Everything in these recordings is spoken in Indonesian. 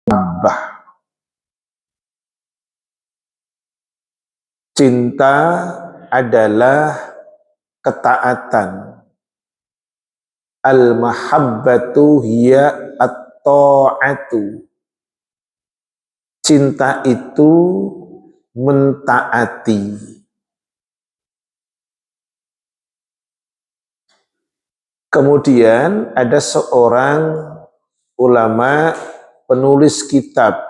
Mahabbah. Cinta adalah ketaatan. Al-mahabbatu hiya at-ta'atu. Cinta itu mentaati. Kemudian ada seorang ulama penulis kitab.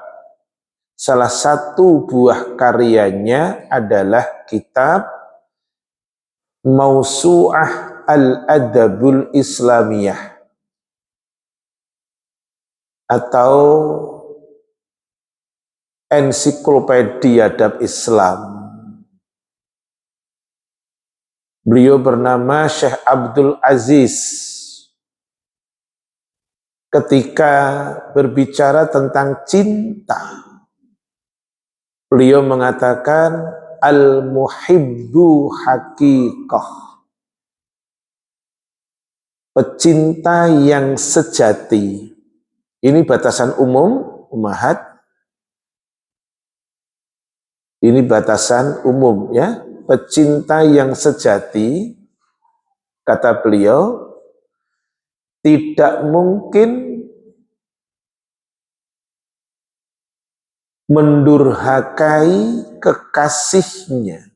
Salah satu buah karyanya adalah kitab Mausu'ah Al-Adabul Islamiyah atau Ensiklopedia Adab Islam. Beliau bernama Syekh Abdul Aziz. Ketika berbicara tentang cinta, beliau mengatakan al-muhibbu haqiqah. Pecinta yang sejati. Ini batasan umum, umahat. Ini batasan umum ya. Pecinta yang sejati, kata beliau, tidak mungkin mendurhakai kekasihnya.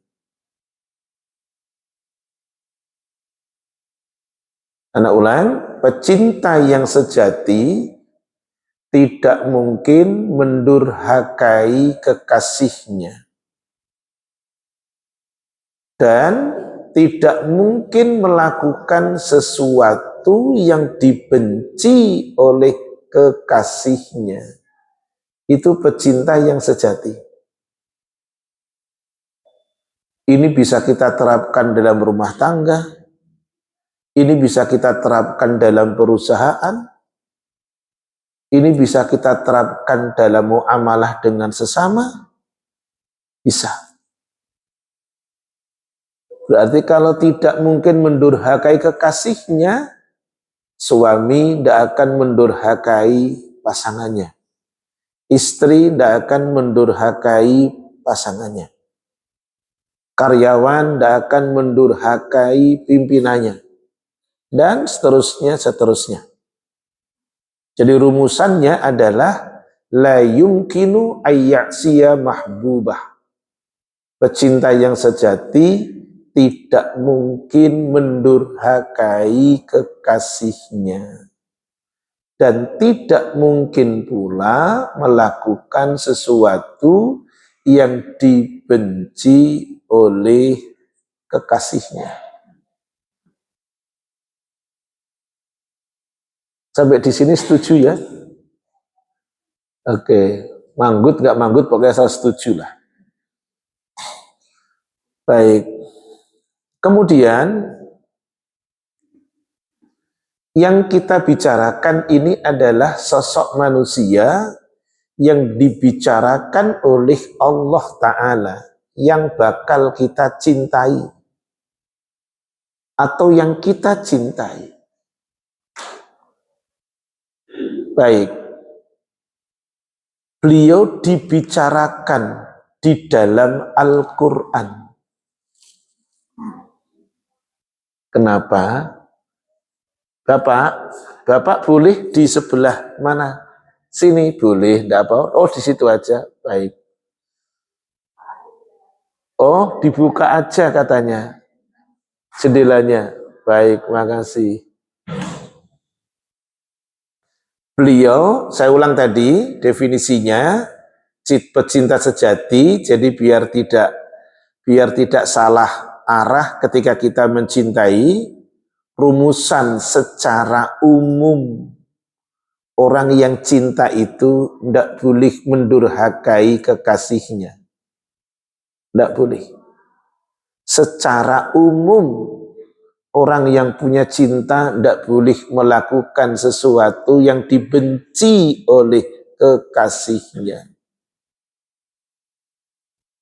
Anak ulang, pecinta yang sejati tidak mungkin mendurhakai kekasihnya. Dan tidak mungkin melakukan sesuatu yang dibenci oleh kekasihnya. Itu pecinta yang sejati. Ini bisa kita terapkan dalam rumah tangga. Ini bisa kita terapkan dalam perusahaan. Ini bisa kita terapkan dalam muamalah dengan sesama. Bisa. Berarti kalau tidak mungkin mendurhakai kekasihnya, suami tidak akan mendurhakai pasangannya. Istri tidak akan mendurhakai pasangannya. Karyawan tidak akan mendurhakai pimpinannya. Dan seterusnya. Jadi rumusannya adalah la yumkinu ayya'siya mahbubah. Pecinta yang sejati tidak mungkin mendurhakai kekasihnya dan tidak mungkin pula melakukan sesuatu yang dibenci oleh kekasihnya. Sampai di sini setuju ya? Oke, manggut nggak manggut pokoknya saya setuju lah. Baik. Kemudian yang kita bicarakan ini adalah sosok manusia yang dibicarakan oleh Allah Ta'ala yang bakal kita cintai atau yang kita cintai. Baik, beliau dibicarakan di dalam Al-Quran. Kenapa? Bapak boleh di sebelah mana? Sini boleh, enggak apa? Oh, di situ aja. Baik. Oh, dibuka aja katanya jendelanya. Baik, makasih. Beliau, saya ulang tadi definisinya, pecinta sejati. Jadi biar tidak salah arah ketika kita mencintai. Rumusan secara umum, orang yang cinta itu tidak boleh mendurhakai kekasihnya. Tidak boleh. Secara umum, orang yang punya cinta tidak boleh melakukan sesuatu yang dibenci oleh kekasihnya.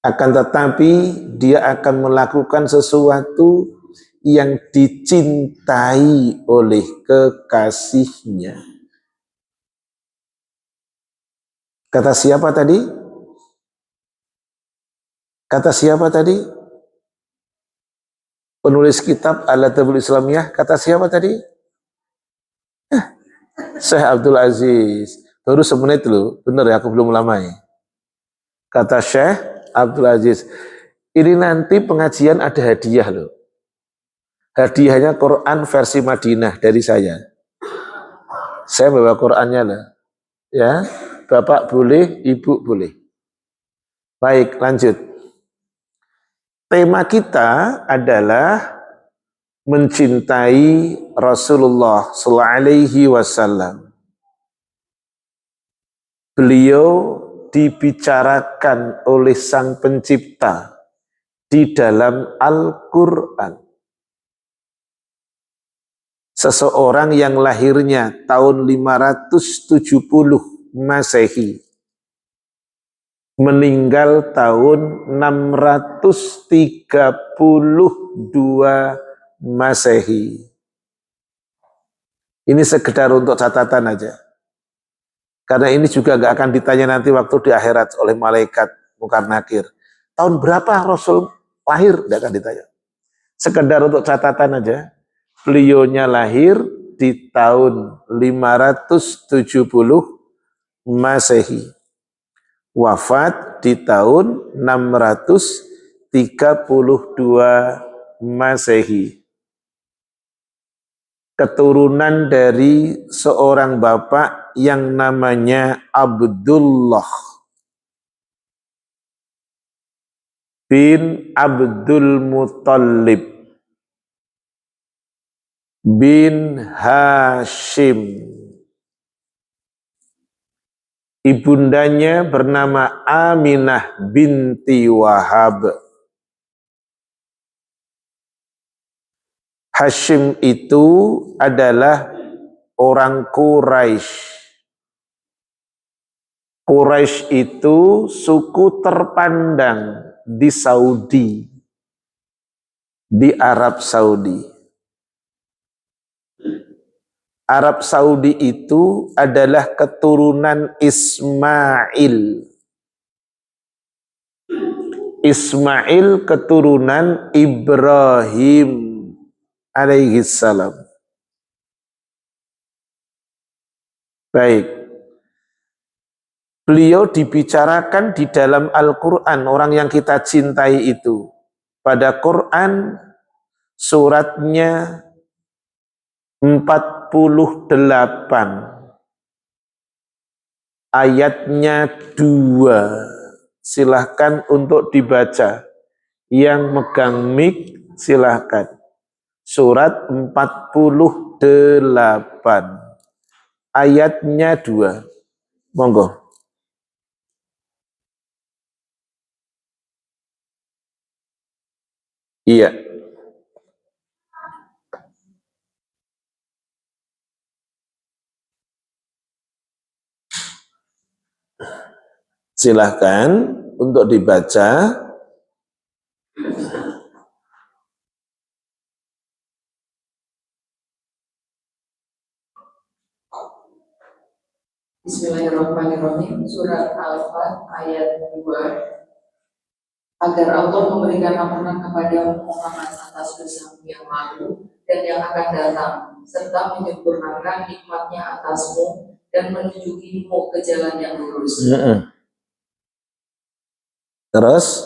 Akan tetapi, dia akan melakukan sesuatu yang dicintai oleh kekasihnya. Kata siapa tadi? Kata siapa tadi? Penulis kitab Al-Adabul Islamiyah. Kata siapa tadi? Syekh Abdul Aziz. Baru semenit loh. Bener ya, aku belum lama ya. Kata Syekh Abdul Aziz. Ini nanti pengajian ada hadiah loh. Hadiahnya Quran versi Madinah dari saya. Saya bawa Qurannya lah. Ya, Bapak boleh, Ibu boleh. Baik, lanjut. Tema kita adalah mencintai Rasulullah sallallahu alaihi wasallam. Beliau dibicarakan oleh Sang Pencipta di dalam Al-Quran. Seseorang yang lahirnya tahun 570 Masehi, meninggal tahun 632 Masehi. Ini sekedar untuk catatan aja. Karena ini juga gak akan ditanya nanti waktu di akhirat oleh malaikat Munkar Nakir. Tahun berapa Rasul lahir? Gak akan ditanya. Sekedar untuk catatan aja. Beliaunya lahir di tahun 570 Masehi. Wafat di tahun 632 Masehi. Keturunan dari seorang bapak yang namanya Abdullah bin Abdul Muttalib bin Hashim. Ibundanya bernama Aminah binti Wahab. Hashim itu adalah orang Quraisy. Quraisy itu suku terpandang di Saudi, di Arab Saudi. Arab Saudi itu adalah keturunan Ismail. Ismail keturunan Ibrahim alaihi salam. Baik. Beliau dibicarakan di dalam Al-Quran, orang yang kita cintai itu. Pada Quran, suratnya 48. Ayatnya 2. Silahkan untuk dibaca. Yang megang mic, silahkan. Surat 48. Ayatnya 2. Monggo. Iya. Silahkan untuk dibaca. Bismillahirrahmanirrahim. Surat Al-Fat ayat 2. Agar Allah memberikan ampunan kepada Muhammad atas dosamu yang lalu dan yang akan datang, serta menyempurnakan nikmatnya atasmu dan menunjukimu ke jalan yang lurus. Terus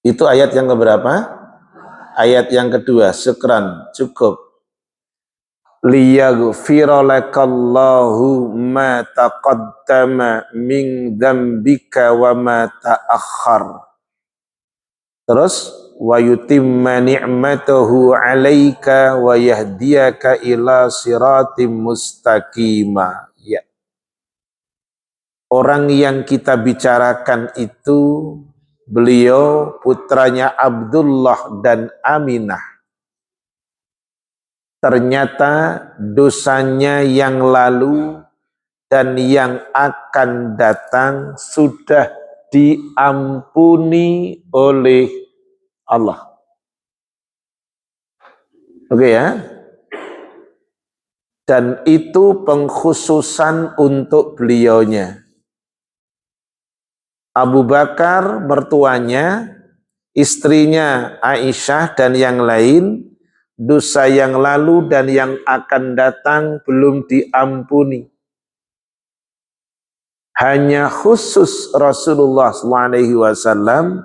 itu ayat yang keberapa? Ayat yang kedua. Syukran, cukup. Liyaghfira lakallahu ma taqaddama min dzambika wa ma ta'akhkhar. Terus wa yutimma ni'matahu 'alaika wa yahdiyaka ila siratim mustaqima. Ya. Orang yang kita bicarakan itu beliau putranya Abdullah dan Aminah. Ternyata dosanya yang lalu dan yang akan datang sudah diampuni oleh Allah. Oke ya. dan itu pengkhususan untuk beliaunya. Abu Bakar mertuanya, istrinya Aisyah dan yang lain, dosa yang lalu dan yang akan datang belum diampuni. Hanya khusus Rasulullah SAW,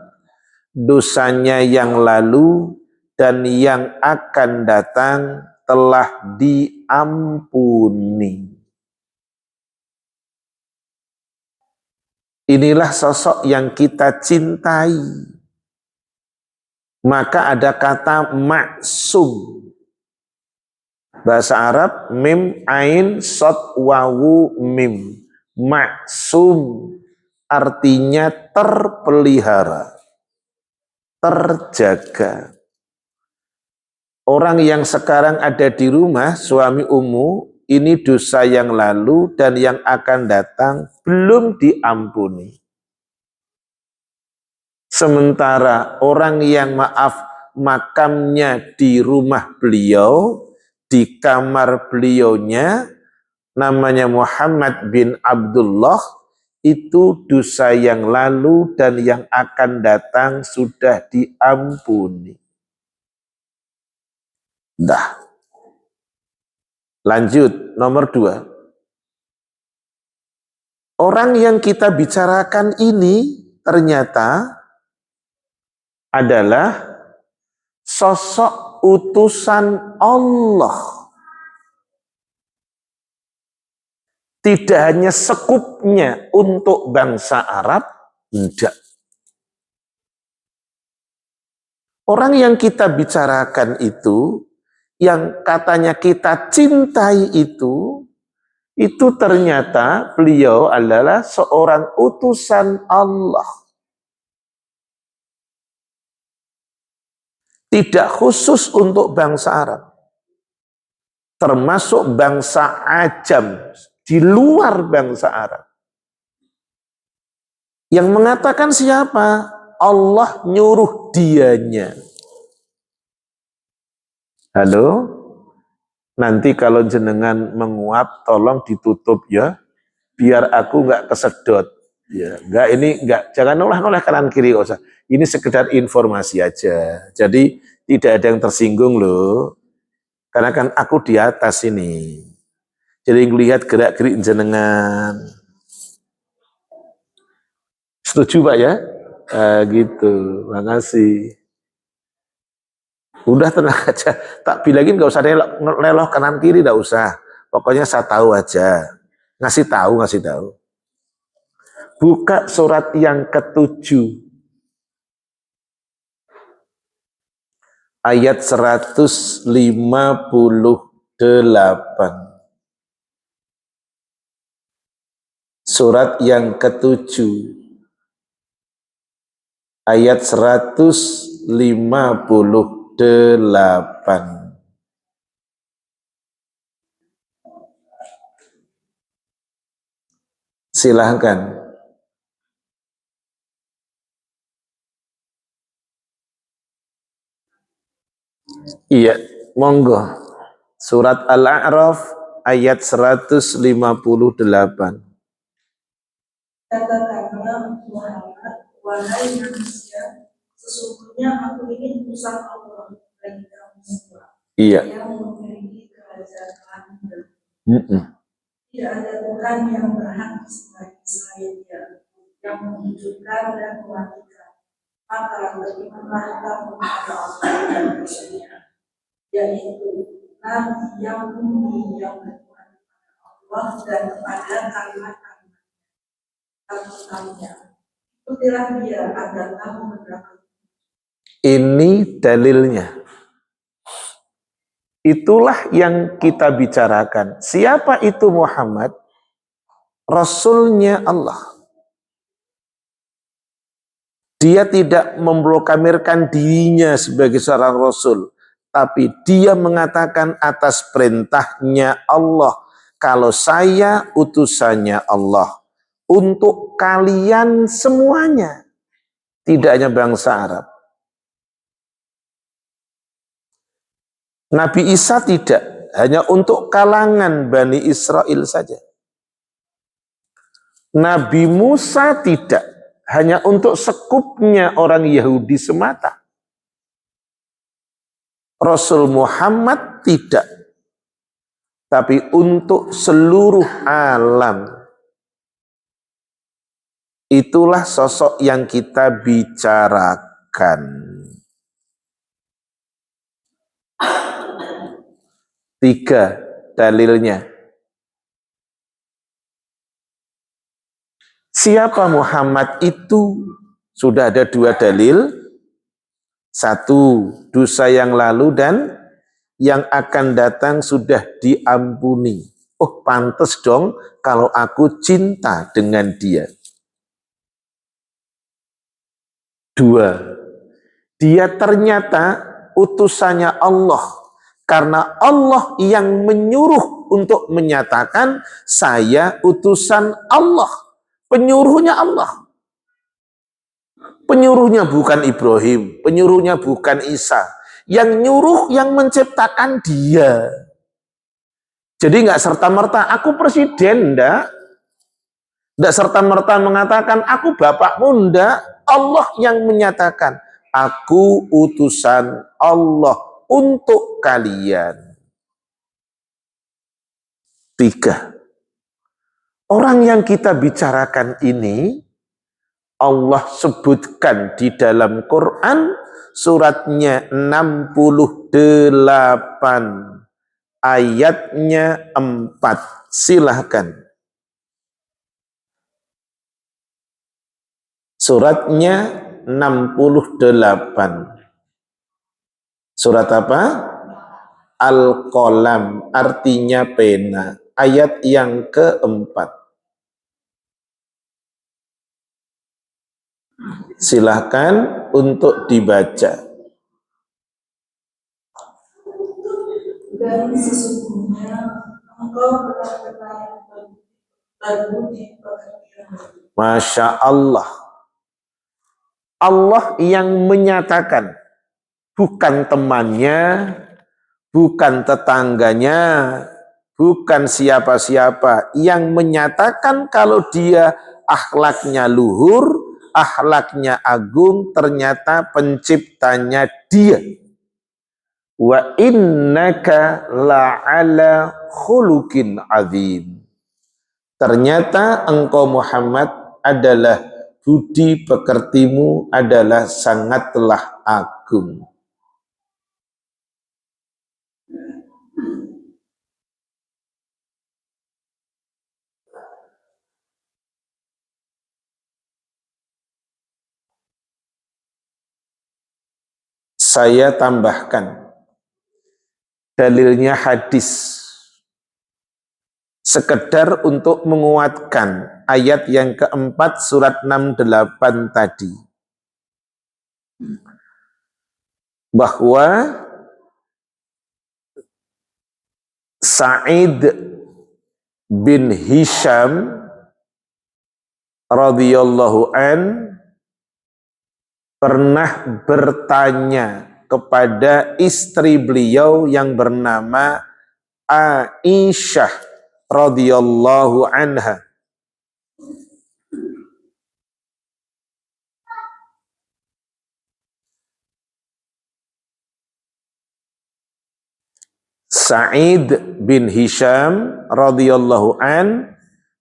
dosanya yang lalu dan yang akan datang telah diampuni. Inilah sosok yang kita cintai. Maka ada kata maksum. Bahasa Arab mim ain sod wawu mim. Maksum artinya terpelihara, terjaga. Orang yang sekarang ada di rumah, suami Ummu, ini dosa yang lalu dan yang akan datang belum diampuni. Sementara orang yang makamnya di rumah beliau, di kamar beliaunya, namanya Muhammad bin Abdullah, itu dosa yang lalu dan yang akan datang sudah diampuni. Dah. Lanjut, nomor 2. Orang yang kita bicarakan ini ternyata adalah sosok utusan Allah. Tidak hanya sekupnya untuk bangsa Arab, tidak. Orang yang kita bicarakan itu, yang katanya kita cintai itu ternyata beliau adalah seorang utusan Allah. Tidak khusus untuk bangsa Arab. Termasuk bangsa Ajam, di luar bangsa Arab. Yang mengatakan siapa? Allah nyuruh dianya. Halo? Nanti kalau jenengan menguap, tolong ditutup ya, biar aku nggak kesedot. Ya, jangan noleh kanan kiri, gak usah. Ini sekedar informasi aja. Jadi tidak ada yang tersinggung loh. Karena kan aku di atas ini. Jadi ngelihat gerak-gerik jenengan. Setuju Pak ya? Gitu, makasih. Udah tenang aja, tak bilangin gak usah leloh kanan kiri, gak usah. Pokoknya saya tahu aja, ngasih tahu. Buka surat yang ke-7, ayat 158. Surat yang ke-7, ayat 158. Silahkan. Iya, monggo. Surat Al-A'raf ayat 158. Katakanlah Muhammad, wahai manusia, sesungguhnya aku ini utusan Allah bagi kamu semua. Iya. Yang memiliki kerajaan dan Tidak ada Tuhan yang berhak selain Dia, yang menunjukkan dan mematikan. Maka berimanlah kamu kepada Allah dan Rasul-Nya, yaitu Nabi yang ummi yang beriman kepada Allah dan kepada kalimat-kalimat kalimatnya. Ikutilah Dia agar kamu mendapatkan. Ini dalilnya. Itulah yang kita bicarakan. Siapa itu Muhammad? Rasulnya Allah. Dia tidak memproklamirkan dirinya sebagai seorang Rasul, tapi dia mengatakan atas perintahnya Allah, kalau saya utusannya Allah untuk kalian semuanya, tidak hanya bangsa Arab. Nabi Isa tidak. hanya untuk kalangan Bani Israel saja. Nabi Musa tidak, hanya untuk sekupnya orang Yahudi semata. Rasul Muhammad tidak, tapi untuk seluruh alam. Itulah sosok yang kita bicarakan. 3 dalilnya. Siapa Muhammad itu? Sudah ada 2 dalil. 1, dosa yang lalu dan yang akan datang sudah diampuni. Oh, pantas dong kalau aku cinta dengan dia. 2, dia ternyata utusannya Allah. Karena Allah yang menyuruh untuk menyatakan saya utusan Allah. Penyuruhnya Allah. Penyuruhnya bukan Ibrahim, penyuruhnya bukan Isa. Yang nyuruh, yang menciptakan dia. Jadi nggak serta-merta aku presiden, enggak. Nggak serta-merta mengatakan aku bapakmu, enggak. Allah yang menyatakan aku utusan Allah untuk kalian. 3, orang yang kita bicarakan ini Allah sebutkan di dalam Quran suratnya 68 ayatnya 4. Silahkan. Suratnya 68. Surat apa? Al-Qalam, artinya pena. Ayat yang keempat. Silahkan untuk dibaca. Dan sesungguhnya engkau benar-benar terbudi pekerjaan. Masya Allah. Allah yang menyatakan, bukan temannya, bukan tetangganya, bukan siapa-siapa, yang menyatakan kalau dia akhlaknya luhur, akhlaknya agung, ternyata penciptanya dia. Wa innaka la'ala khuluqin azim. Ternyata engkau Muhammad adalah budi pekertimu adalah sangatlah agung. Saya tambahkan dalilnya hadis sekedar untuk menguatkan ayat yang keempat surat 68 tadi, bahwa Sa'id bin Hisham radhiyallahu an pernah bertanya kepada istri beliau yang bernama Aisyah radhiyallahu anha. Sa'id bin Hisham radhiyallahu an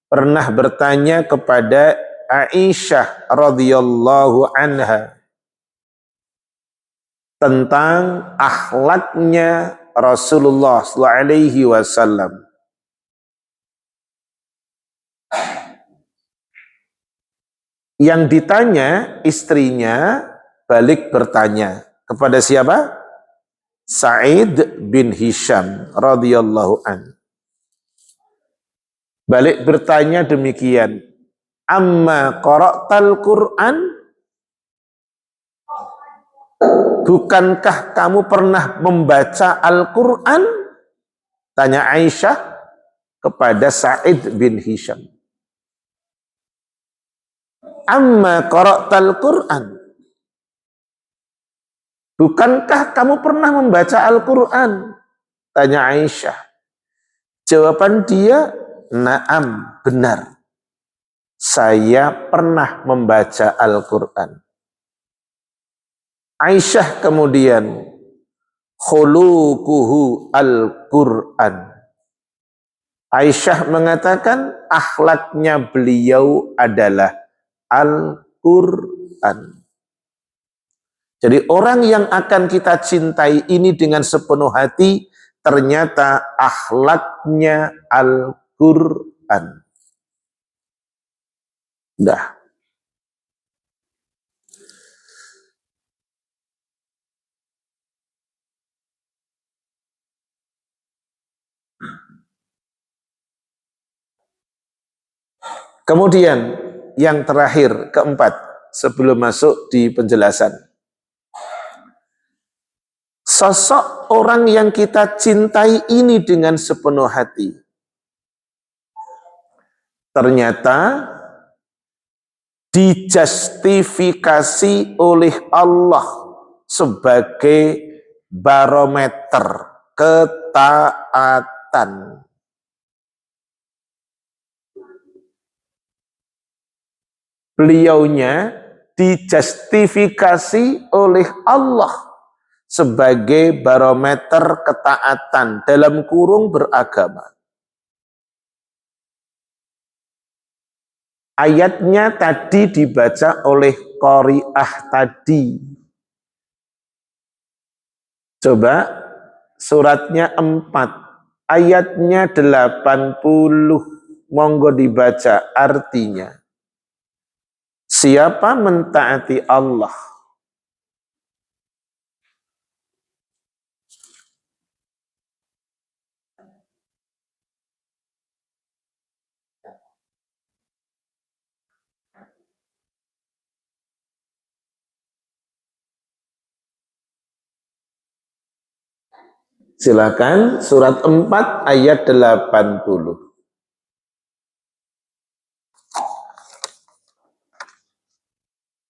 pernah bertanya kepada Aisyah radhiyallahu anha tentang akhlaknya Rasulullah sallallahu alaihi wasallam. Yang ditanya istrinya balik bertanya kepada siapa? Sa'id bin Hisham radhiyallahu an. Balik bertanya demikian, amma qara'tal Qur'an? Bukankah kamu pernah membaca Al-Quran? Tanya Aisyah kepada Sa'id bin Hisham. Amma qara'tal Qur'an? Bukankah kamu pernah membaca Al-Quran? Tanya Aisyah. Jawaban dia, na'am, benar. Saya pernah membaca Al-Quran. Aisyah kemudian, khuluquhu Al-Quran. Aisyah mengatakan akhlaknya beliau adalah Al-Quran. Jadi orang yang akan kita cintai ini dengan sepenuh hati, ternyata akhlaknya Al-Quran. Dah. Kemudian yang terakhir, keempat, sebelum masuk di penjelasan. Sosok orang yang kita cintai ini dengan sepenuh hati. Ternyata dijustifikasi oleh Allah sebagai barometer ketaatan. Beliaunya dijustifikasi oleh Allah sebagai barometer ketaatan dalam kurung beragama. Ayatnya tadi dibaca oleh qari'ah tadi. Coba suratnya 4, ayatnya 80. Monggo dibaca artinya. Siapa mentaati Allah, silakan surat 4 ayat 80.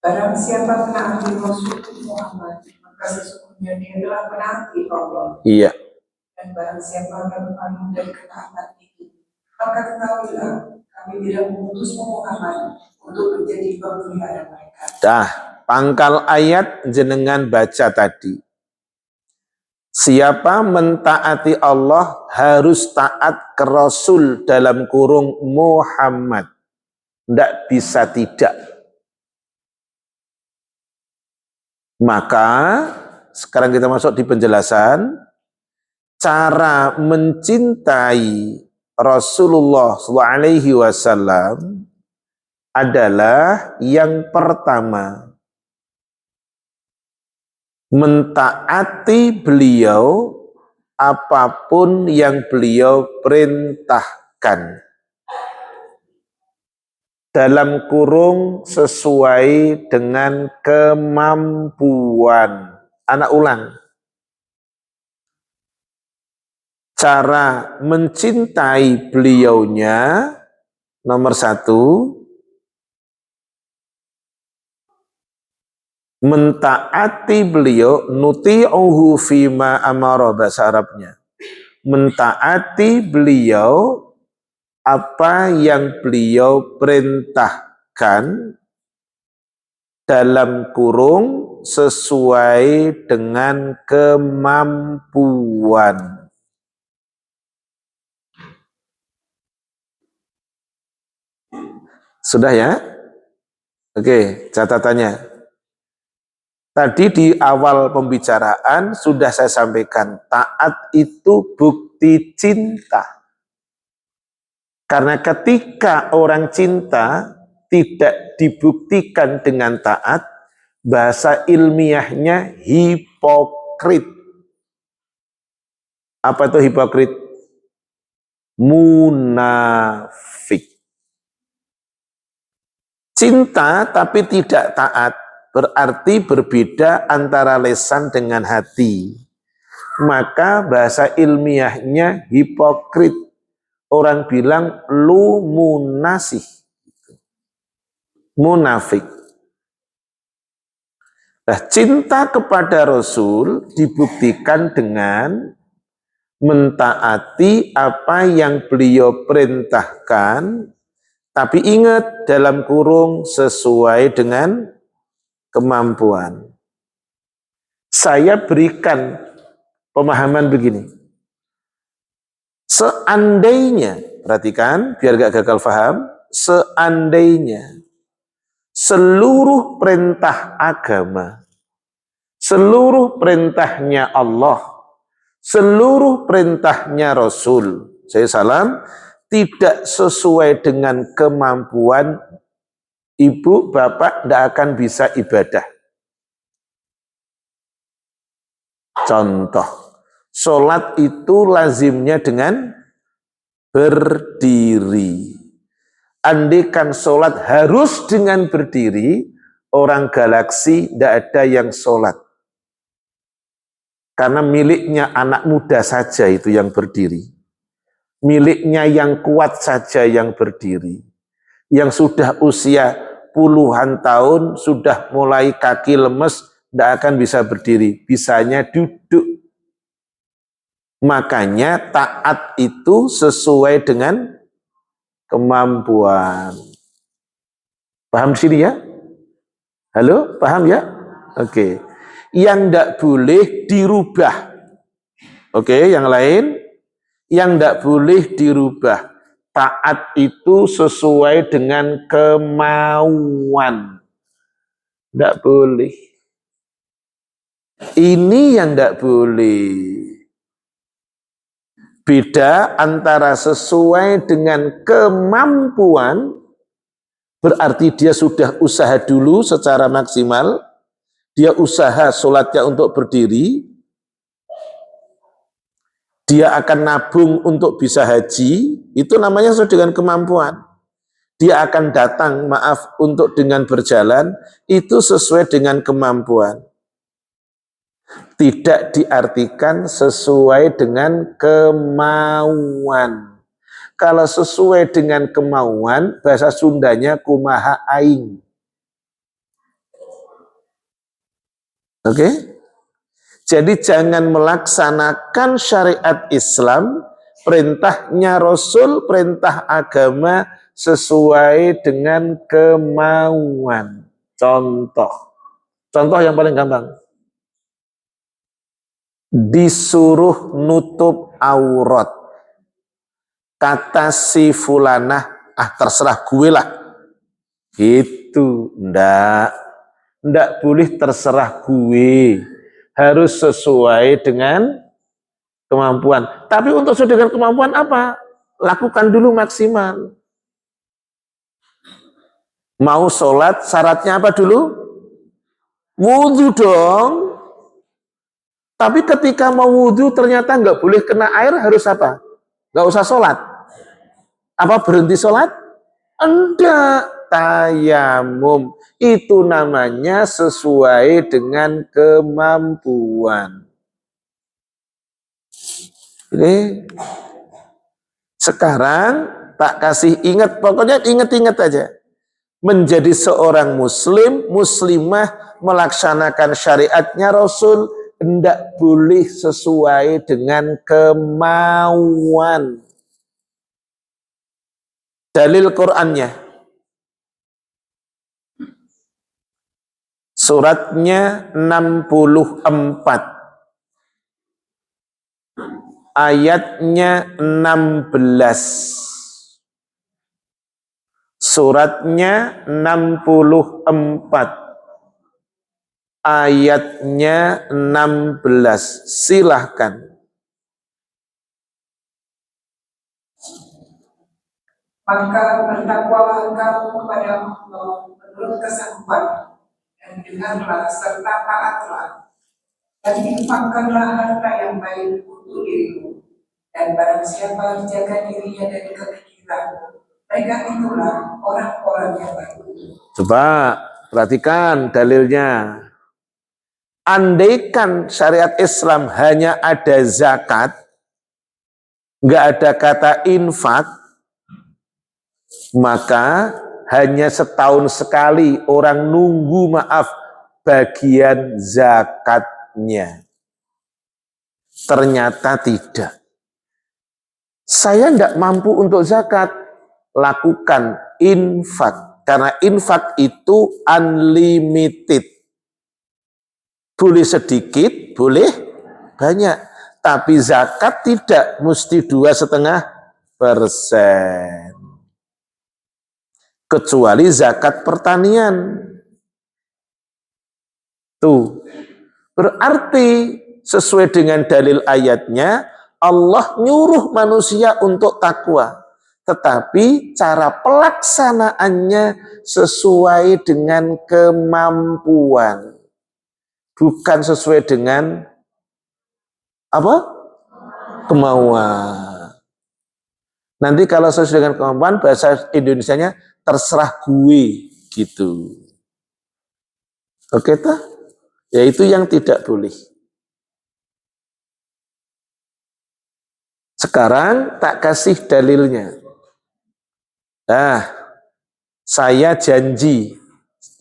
Barang siapa menaati Rasul Muhammad, maka sesungguhnya dia adalah menaati Allah. Iya. Dan barang siapa berpaling dari ketaatan itu, maka ketahuilah kami tidak mengutus Muhammad untuk menjadi pemelihara mereka. Dah, pangkal ayat jenengan baca tadi. Siapa mentaati Allah harus taat ke Rasul dalam kurung Muhammad. Tidak bisa tidak. Maka sekarang kita masuk di penjelasan cara mencintai Rasulullah SAW adalah yang pertama mentaati beliau apapun yang beliau perintahkan dalam kurung sesuai dengan kemampuan. Anak ulang. Cara mencintai beliaunya nomor 1, mentaati beliau, nuti'uhu fima amara bahasa Arabnya. Mentaati beliau apa yang beliau perintahkan dalam kurung sesuai dengan kemampuan. Sudah ya? Oke, catatannya. Tadi di awal pembicaraan sudah saya sampaikan, taat itu bukti cinta. Karena ketika orang cinta tidak dibuktikan dengan taat, bahasa ilmiahnya hipokrit. Apa itu hipokrit? Munafik. Cinta tapi tidak taat, berarti berbeda antara lisan dengan hati. Maka bahasa ilmiahnya hipokrit. Orang bilang lu munasih, munafik. Nah, cinta kepada Rasul dibuktikan dengan mentaati apa yang beliau perintahkan, tapi ingat dalam kurung sesuai dengan kemampuan. Saya berikan pemahaman begini. Seandainya, perhatikan biar gak gagal paham, seandainya seluruh perintah agama, seluruh perintahnya Allah, seluruh perintahnya Rasul, saya salam, tidak sesuai dengan kemampuan, ibu, bapak tidak akan bisa ibadah. Contoh, sholat itu lazimnya dengan berdiri. Andaikan sholat harus dengan berdiri, orang galaksi tidak ada yang sholat. Karena miliknya anak muda saja itu yang berdiri. Miliknya yang kuat saja yang berdiri. Yang sudah usia puluhan tahun, sudah mulai kaki lemes, tidak akan bisa berdiri. Bisanya duduk. Makanya taat itu sesuai dengan kemampuan. Paham di sini ya? Halo, paham ya? Oke. Yang tidak boleh dirubah. Oke, yang lain. Yang tidak boleh dirubah. Taat itu sesuai dengan kemauan. Tidak boleh. Ini yang tidak boleh. Beda antara sesuai dengan kemampuan, berarti dia sudah usaha dulu secara maksimal, dia usaha sholatnya untuk berdiri, dia akan nabung untuk bisa haji, itu namanya sesuai dengan kemampuan. Dia akan datang, maaf, untuk dengan berjalan, itu sesuai dengan kemampuan. Tidak diartikan sesuai dengan kemauan. Kalau sesuai dengan kemauan, bahasa Sundanya kumaha aing. Oke? Jadi jangan melaksanakan syariat Islam, perintahnya Rasul, perintah agama sesuai dengan kemauan. Contoh yang paling gampang. Disuruh nutup aurat. Kata si fulanah, terserah gue lah. Gitu, ndak boleh terserah gue. Harus sesuai dengan kemampuan. Tapi untuk sesuai dengan kemampuan apa? Lakukan dulu maksimal. Mau sholat, syaratnya apa dulu? Wudhu dong. Tapi ketika mau wudhu ternyata nggak boleh kena air, harus apa? Nggak usah sholat. Apa berhenti sholat? Enggak, tayamum. Itu namanya sesuai dengan kemampuan. Oke. Sekarang tak kasih ingat, pokoknya ingat-ingat aja. Menjadi seorang muslim, muslimah, melaksanakan syariatnya Rasul, hendak boleh sesuai dengan kemauan. Dalil Qur'annya. Suratnya 64. Ayatnya 16. Suratnya 64. Ayatnya 16. Silahkan. Maka bertakwalah kamu kepada Allah menurut kesanggupan, dan dengarlah serta taatlah, dan infakkanlah harta yang baik untuk dirimu, dan barang siapa menjaga dirinya dari kepikiran, mereka itulah orang-orang yang baik. Coba perhatikan dalilnya. Andaikan syariat Islam hanya ada zakat, nggak ada kata infak, maka hanya setahun sekali orang nunggu bagian zakatnya. Ternyata tidak. Saya tidak mampu untuk zakat, lakukan infak. Karena infak itu unlimited. Boleh sedikit, boleh banyak. Tapi zakat tidak, mesti 2,5%. Kecuali zakat pertanian. Tuh. Berarti sesuai dengan dalil ayatnya, Allah nyuruh manusia untuk takwa. Tetapi cara pelaksanaannya sesuai dengan kemampuan. Bukan sesuai dengan apa? Kemauan. Nanti kalau sesuai dengan kemampuan, bahasa Indonesianya terserah gue gitu. Oke toh? Yaitu yang tidak boleh. Sekarang tak kasih dalilnya. Nah, saya janji,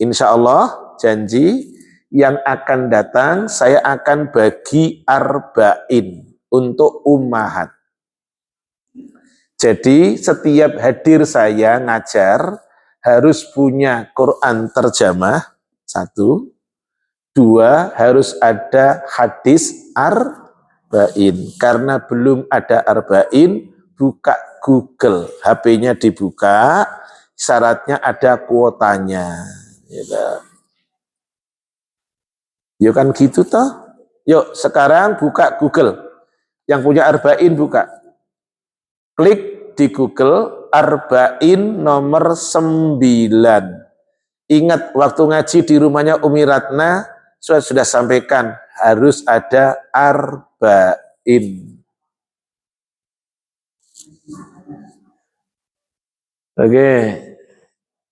insya Allah janji yang akan datang saya akan bagi arba'in untuk ummahat. Jadi setiap hadir saya ngajar harus punya Quran terjemah, 1. 2, harus ada hadis arba'in. Karena belum ada arba'in, buka Google, HP-nya dibuka, syaratnya ada kuotanya. Yuk kan gitu toh? Yuk sekarang buka Google. Yang punya arba'in buka. Klik di Google, arba'in nomor 9. Ingat waktu ngaji di rumahnya Umi Ratna, sudah sampaikan harus ada arba'in. Oke.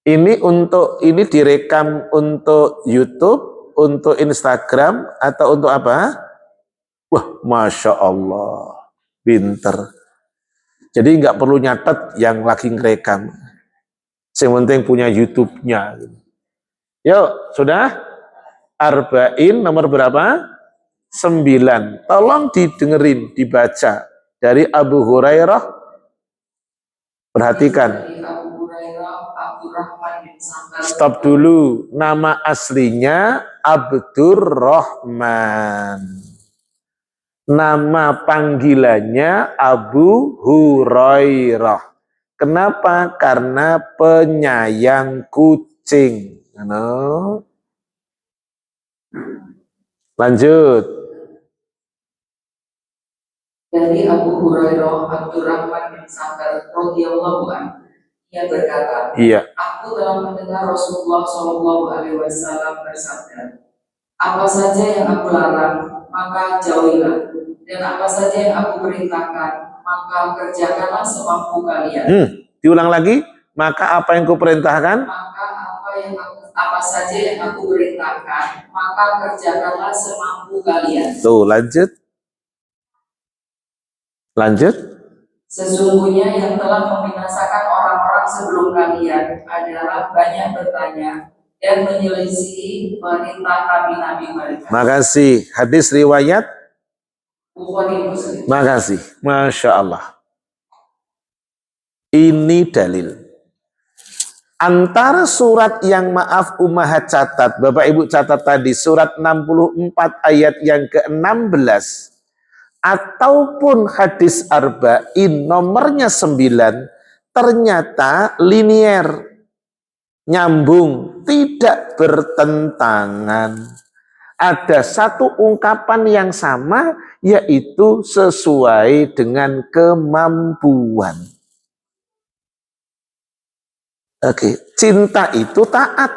Ini direkam untuk YouTube, untuk Instagram atau untuk apa? Wah, Masya Allah, pinter. Jadi nggak perlu nyatet yang lagi ngerekam. Yang penting punya YouTube-nya. Yuk, sudah? Arba'in nomor berapa? 9. Tolong didengerin, dibaca. Dari Abu Hurairah. Perhatikan. Stop dulu. Nama aslinya Abdurrahman. Nama panggilannya Abu Hurairah. Kenapa? Karena penyayang kucing. Lanjut. Dari Abu Hurairah Abdurrahman bin Sakhr radhiyallahu anhu, ia berkata, aku telah mendengar Rasulullah Shallallahu Alaihi Wasallam bersabda, apa saja yang aku larang maka jauhilah, dan apa saja yang aku perintahkan maka kerjakanlah semampu kalian. Diulang lagi, maka apa yang kuperintahkan? Maka apa saja yang aku perintahkan maka kerjakanlah semampu kalian. Tuh lanjut. Lanjut. Sesungguhnya yang telah membinasakan orang-orang sebelum kalian adalah banyak bertanya dan menyelisihi perintah nabi-nabi mereka. Makasih. Hadis riwayat Bukhari Muslim. Makasih. Masya Allah. Ini dalil. Antara surat yang maaf Ummahat catat, Bapak Ibu catat tadi, surat 64 ayat yang ke-16, ataupun hadis arba'in nomornya 9, ternyata linier, nyambung, tidak bertentangan. Ada satu ungkapan yang sama, yaitu sesuai dengan kemampuan. Oke, cinta itu taat.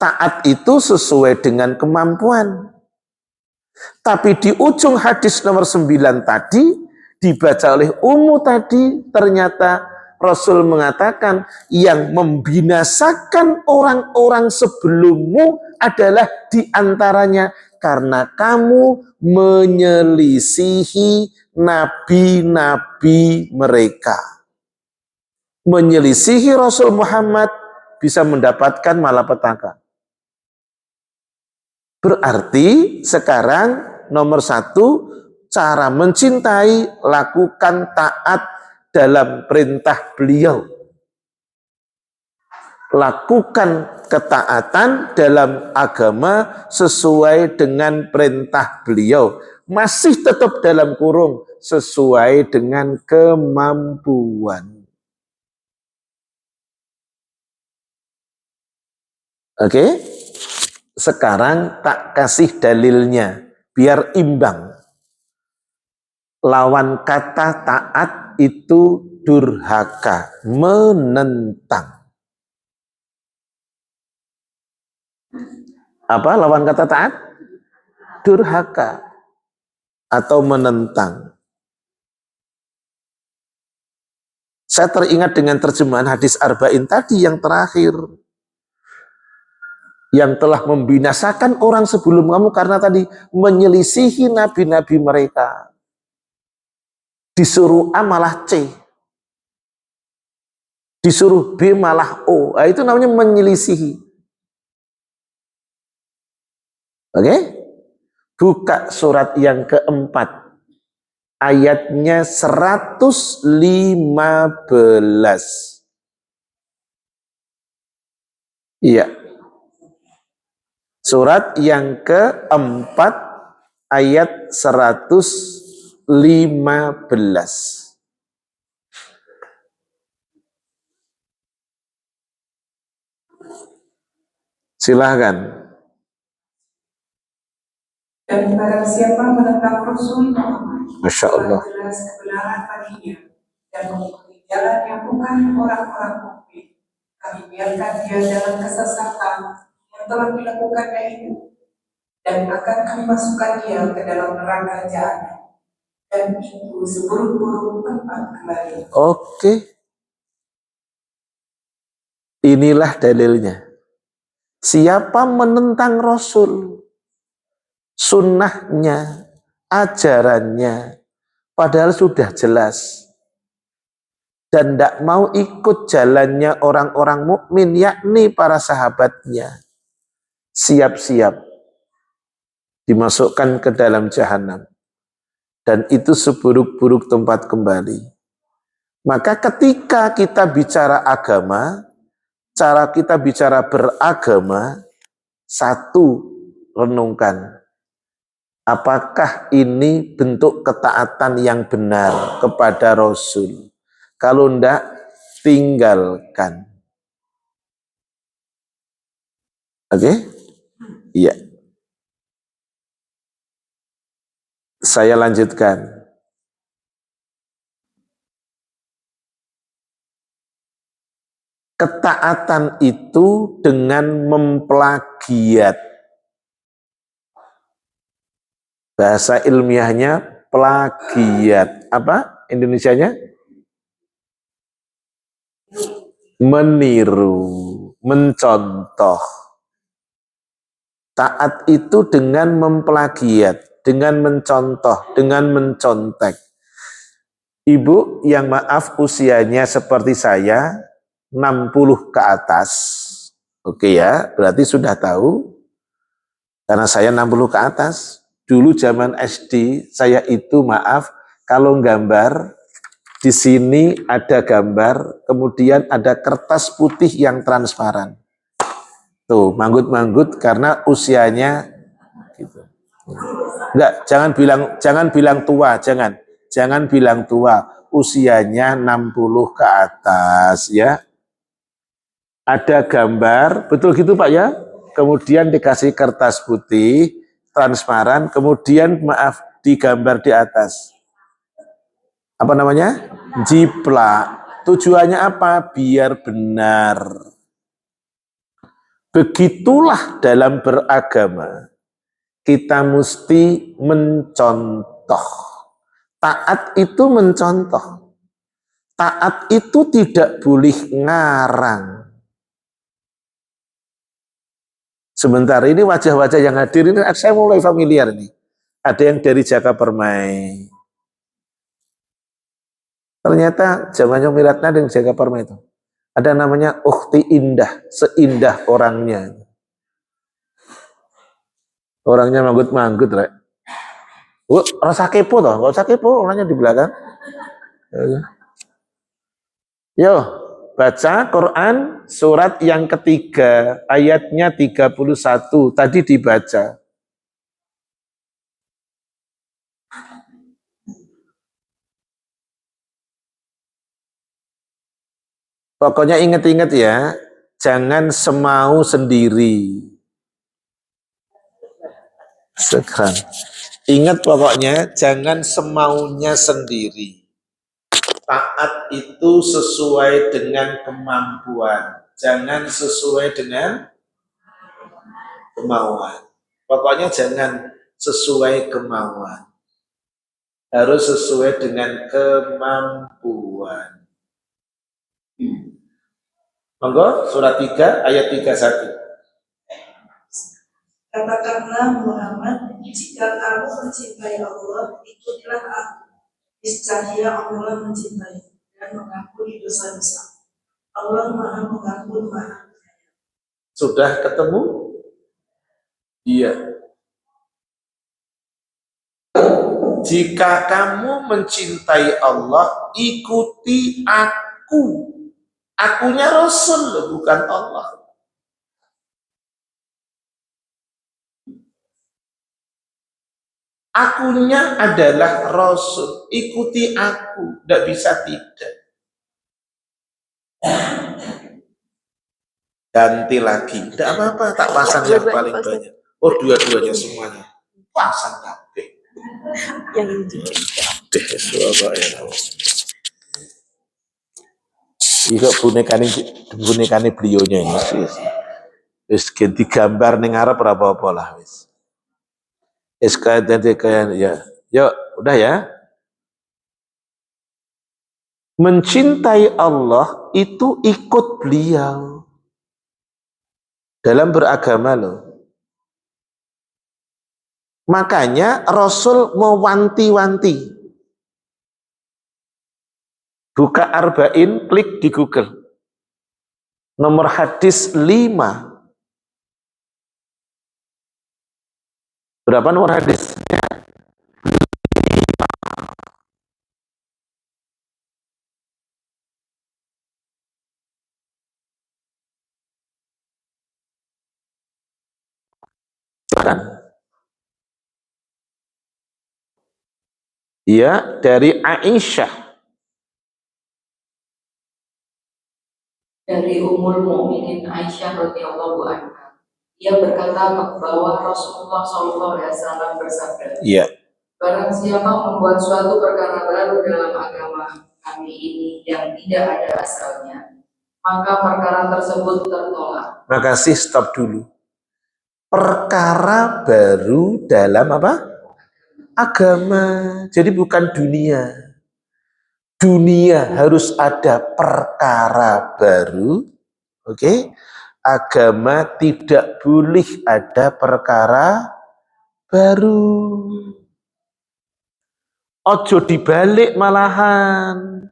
Taat itu sesuai dengan kemampuan. Tapi di ujung hadis nomor 9 tadi, dibaca oleh Ummu tadi, ternyata Rasul mengatakan yang membinasakan orang-orang sebelummu adalah diantaranya karena kamu menyelisihi nabi-nabi mereka. Menyelisihi Rasul Muhammad bisa mendapatkan malapetaka. Berarti sekarang nomor 1, cara mencintai, lakukan taat dalam perintah beliau. Lakukan ketaatan dalam agama sesuai dengan perintah beliau. Masih tetap dalam kurung sesuai dengan kemampuan. Oke? Sekarang tak kasih dalilnya biar imbang. Lawan kata taat itu durhaka, menentang. Apa lawan kata taat? Durhaka atau menentang. Saya teringat dengan terjemahan hadis Arba'in tadi yang terakhir. Yang telah membinasakan orang sebelum kamu karena tadi menyelisihi nabi-nabi mereka. Disuruh A malah C. Disuruh B malah O. Nah, itu namanya menyelisihi. Oke? Buka surat yang keempat. Ayatnya 115. Iya. Surat yang keempat ayat 115. Silahkan. Dan barang siapa menentang Rasul Muhammad, Masya Allah. jelas kebenaran baginya dan mengikuti jalan yang bukan orang-orang mukmin, kami biarkan dia dalam kesesatan yang telah dilakukannya itu, dan akan kami masukkan dia ke dalam neraka jahanam, dan itu seburuk-buruk tempat kembali. Oke. Inilah dalilnya. Siapa menentang Rasul, sunnahnya, ajarannya, padahal sudah jelas, dan tidak mau ikut jalannya orang-orang mukmin, yakni para sahabatnya, siap-siap dimasukkan ke dalam jahanam, dan itu seburuk-buruk tempat kembali. Maka ketika kita bicara agama, cara kita bicara beragama, satu, renungkan. Apakah ini bentuk ketaatan yang benar kepada Rasul? Kalau enggak, tinggalkan. Oke? Iya. Saya lanjutkan. Ketaatan itu dengan memplagiat. Bahasa ilmiahnya plagiat. Apa Indonesianya? Meniru, mencontoh. Taat itu dengan memplagiat, dengan mencontoh, dengan mencontek. Ibu yang maaf usianya seperti saya, 60 ke atas. Oke ya, berarti sudah tahu. Karena saya 60 ke atas. Dulu zaman SD, saya itu maaf, kalau gambar, di sini ada gambar, kemudian ada kertas putih yang transparan. Tuh, manggut-manggut karena usianya gitu. Enggak, jangan bilang tua, jangan bilang tua. Usianya 60 ke atas ya. Ada gambar, betul gitu Pak ya? Kemudian dikasih kertas putih transparan, kemudian maaf digambar di atas. Apa namanya? Jiplak. Tujuannya apa? Biar benar. Begitulah dalam beragama. Kita mesti mencontoh. Taat itu mencontoh. Taat itu tidak boleh ngarang. Sebentar ini wajah-wajah yang hadir ini saya mulai familiar nih. Ada yang dari Jaka Permai. Ternyata zamannya Milatna dan Jaka Permai itu. Ada namanya Ukhti Indah, seindah orangnya. Orangnya manggut-manggut, Rek. Rasa kepo toh, nggak usah kepo, orangnya di belakang. Yo, baca Quran surat yang ketiga, ayatnya 31, tadi dibaca. Pokoknya ingat-ingat ya, jangan semau sendiri. Sekarang, ingat pokoknya jangan semaunya sendiri. Taat itu sesuai dengan kemampuan, jangan sesuai dengan kemauan. Pokoknya jangan sesuai kemauan, harus sesuai dengan kemampuan. Monggo surat 3 ayat 31. Katakanlah Muhammad, jika kamu mencintai Allah, ikutilah aku. Niscaya Allah mencintai dan mengampuni dosa-dosa. Allah Maha Pengampun, Maha Penyayang. Sudah ketemu? Iya. Jika kamu mencintai Allah, ikuti aku. Akunya Rasul, bukan Allah. Akunya adalah Rasul. Ikuti aku. Tidak bisa tidak. Ganti lagi. Tidak apa-apa. Tak pasang yang paling banyak. Oh, dua-duanya semuanya. Pasang kabeh. Yang ini juga. Deh, Surabaya. Iya bonekane beliaunya ini wis ganti gambar ning arep ora apa-apa lah wis. Wis kayak ya. Yuk, udah ya. Mencintai Allah itu ikut beliau dalam beragama loh. Makanya Rasul mewanti-wanti. Buka Arba'in, klik di Google. Nomor hadis 5. Berapa nomor hadisnya? 5. Ya, dari Aisyah. Dari Ummul Mukminin Aisyah radhiyallahu anha. Ia berkata bahwa Rasulullah SAW bersabda, Iya. Barang siapa membuat suatu perkara baru dalam agama kami ini yang tidak ada asalnya, maka perkara tersebut tertolak. Makasih, stop dulu. Perkara baru dalam apa? Agama. Jadi bukan dunia. Dunia harus ada perkara baru. Oke? Agama tidak boleh ada perkara baru. Ojo dibalik malahan.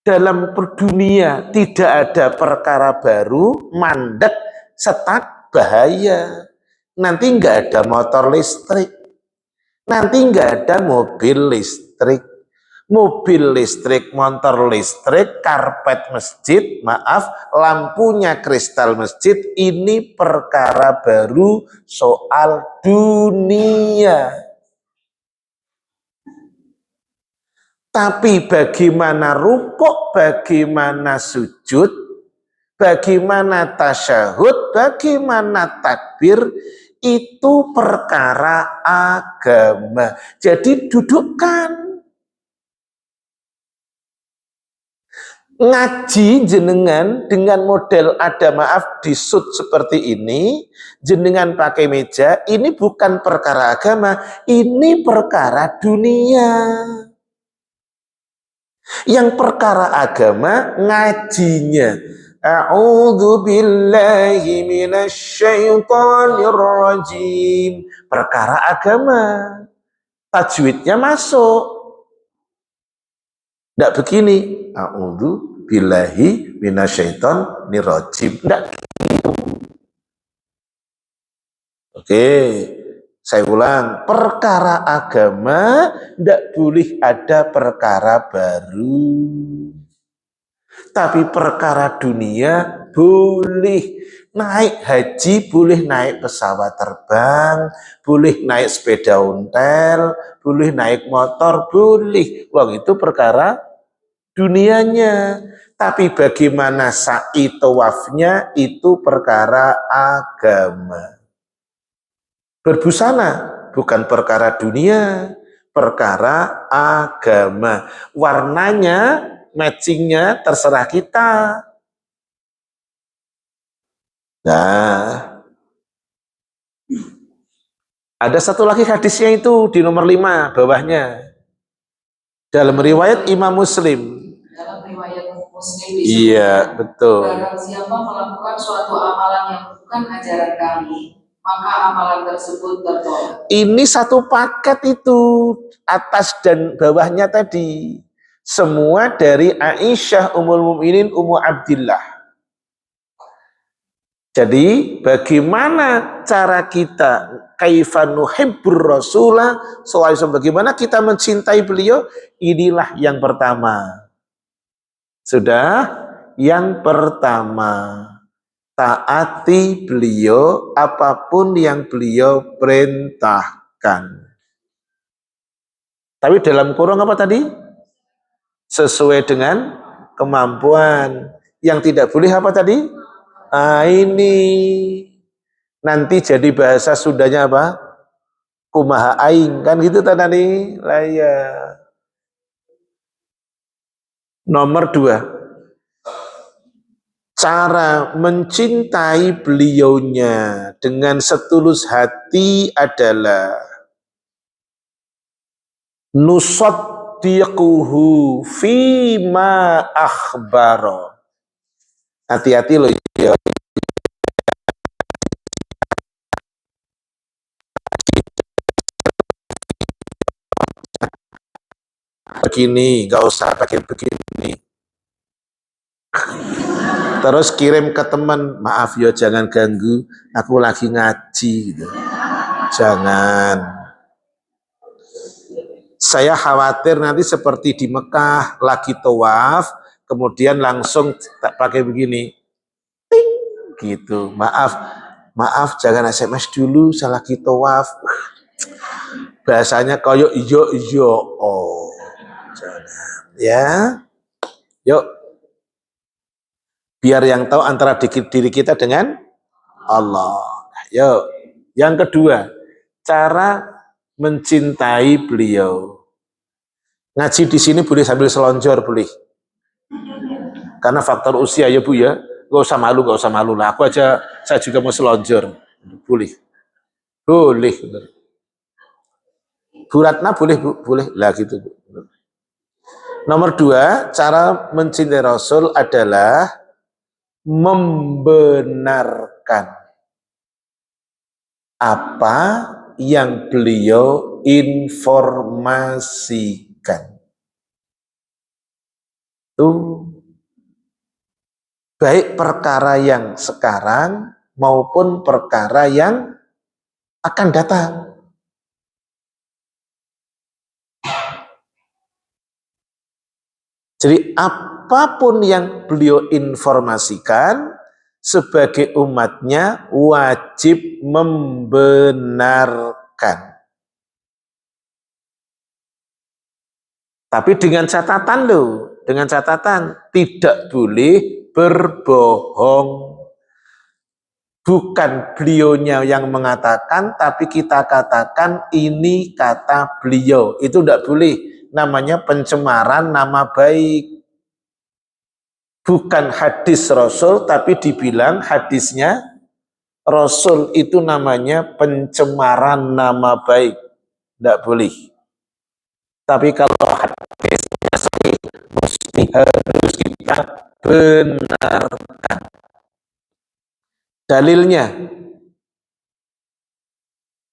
Dalam dunia tidak ada perkara baru, mandek, setak, bahaya. Nanti nggak ada motor listrik. Nanti nggak ada mobil listrik. Mobil listrik, motor listrik, karpet masjid, maaf, lampunya kristal masjid, ini perkara baru soal dunia. Tapi bagaimana rukuk, bagaimana sujud, bagaimana tasyahud, bagaimana takbir, itu perkara agama. Jadi dudukkan. Ngaji jenengan dengan model ada maaf di sud seperti ini, jenengan pakai meja, ini bukan perkara agama, ini perkara dunia. Yang perkara agama ngajinya. A'udzu billahi minasyaitonir rajim. Perkara agama. Tajwidnya masuk. Tidak begini. A'udzu billahi minasyaitonir rajim. Tidak. Oke. Saya ulang, perkara agama tidak boleh ada perkara baru. Tapi perkara dunia boleh. Naik haji boleh, naik pesawat terbang, boleh naik sepeda ontel, boleh naik motor, boleh. Wong itu perkara dunianya. Tapi bagaimana sa'i tawafnya itu perkara agama. Berbusana bukan perkara dunia, perkara agama. Warnanya, matchingnya terserah kita. Nah, ada satu lagi hadisnya itu di nomor 5 bawahnya. Dalam riwayat Imam Muslim. Dalam riwayat Muslim Iya, betul. barang siapa melakukan suatu amalan yang bukan ajaran kami, maka amalan tersebut tertolak. Ini satu paket itu, atas dan bawahnya tadi. Semua dari Aisyah Ummul Mukminin Ummu Abdillah. Jadi bagaimana cara kita kaifa nuhibbur Rasulullah SAW, bagaimana kita mencintai beliau, inilah yang pertama. Sudah, yang pertama, taati beliau apapun yang beliau perintahkan. Tapi dalam kurung apa tadi? Sesuai dengan kemampuan. Yang tidak boleh apa tadi? Ini nanti jadi bahasa Sundanya apa? Kumaha aing, kan gitu tadi. Lah ya. Nomor 2, cara mencintai beliaunya dengan setulus hati adalah nusaddiquhu fima akhbaro. Hati-hati loh ya. Begini, gak usah pakai begini. Terus kirim ke teman, maaf ya jangan ganggu, aku lagi ngaji gitu. Jangan. Saya khawatir nanti seperti di Mekah lagi tawaf, kemudian langsung tak pakai begini. Ting, gitu. Maaf jangan SMS dulu, saya lagi tawaf. Bahasanya koyo iyo oh. Jangan. Ya. Yuk. Biar yang tahu antara diri kita dengan Allah. Yuk. Yang kedua, cara mencintai beliau. Ngaji di sini boleh sambil selonjor, boleh. Karena faktor usia ya Bu ya. Gak usah malu lah. Aku aja, saya juga mau selonjor. Boleh. Boleh. Bu Ratna boleh Bu? Boleh. Lah gitu Bu. Nomor 2, cara mencintai Rasul adalah membenarkan apa yang beliau informasikan. Tuh, baik perkara yang sekarang maupun perkara yang akan datang. Jadi apapun yang beliau informasikan, sebagai umatnya wajib membenarkan. Tapi dengan catatan loh, dengan catatan tidak boleh berbohong. Bukan beliaunya yang mengatakan, tapi kita katakan ini kata beliau. Itu tidak boleh. Namanya pencemaran nama baik. Bukan hadis Rasul, tapi dibilang hadisnya Rasul, itu namanya pencemaran nama baik. Tidak boleh. Tapi kalau hadisnya sahih, mesti harus kita benarkan. Dalilnya,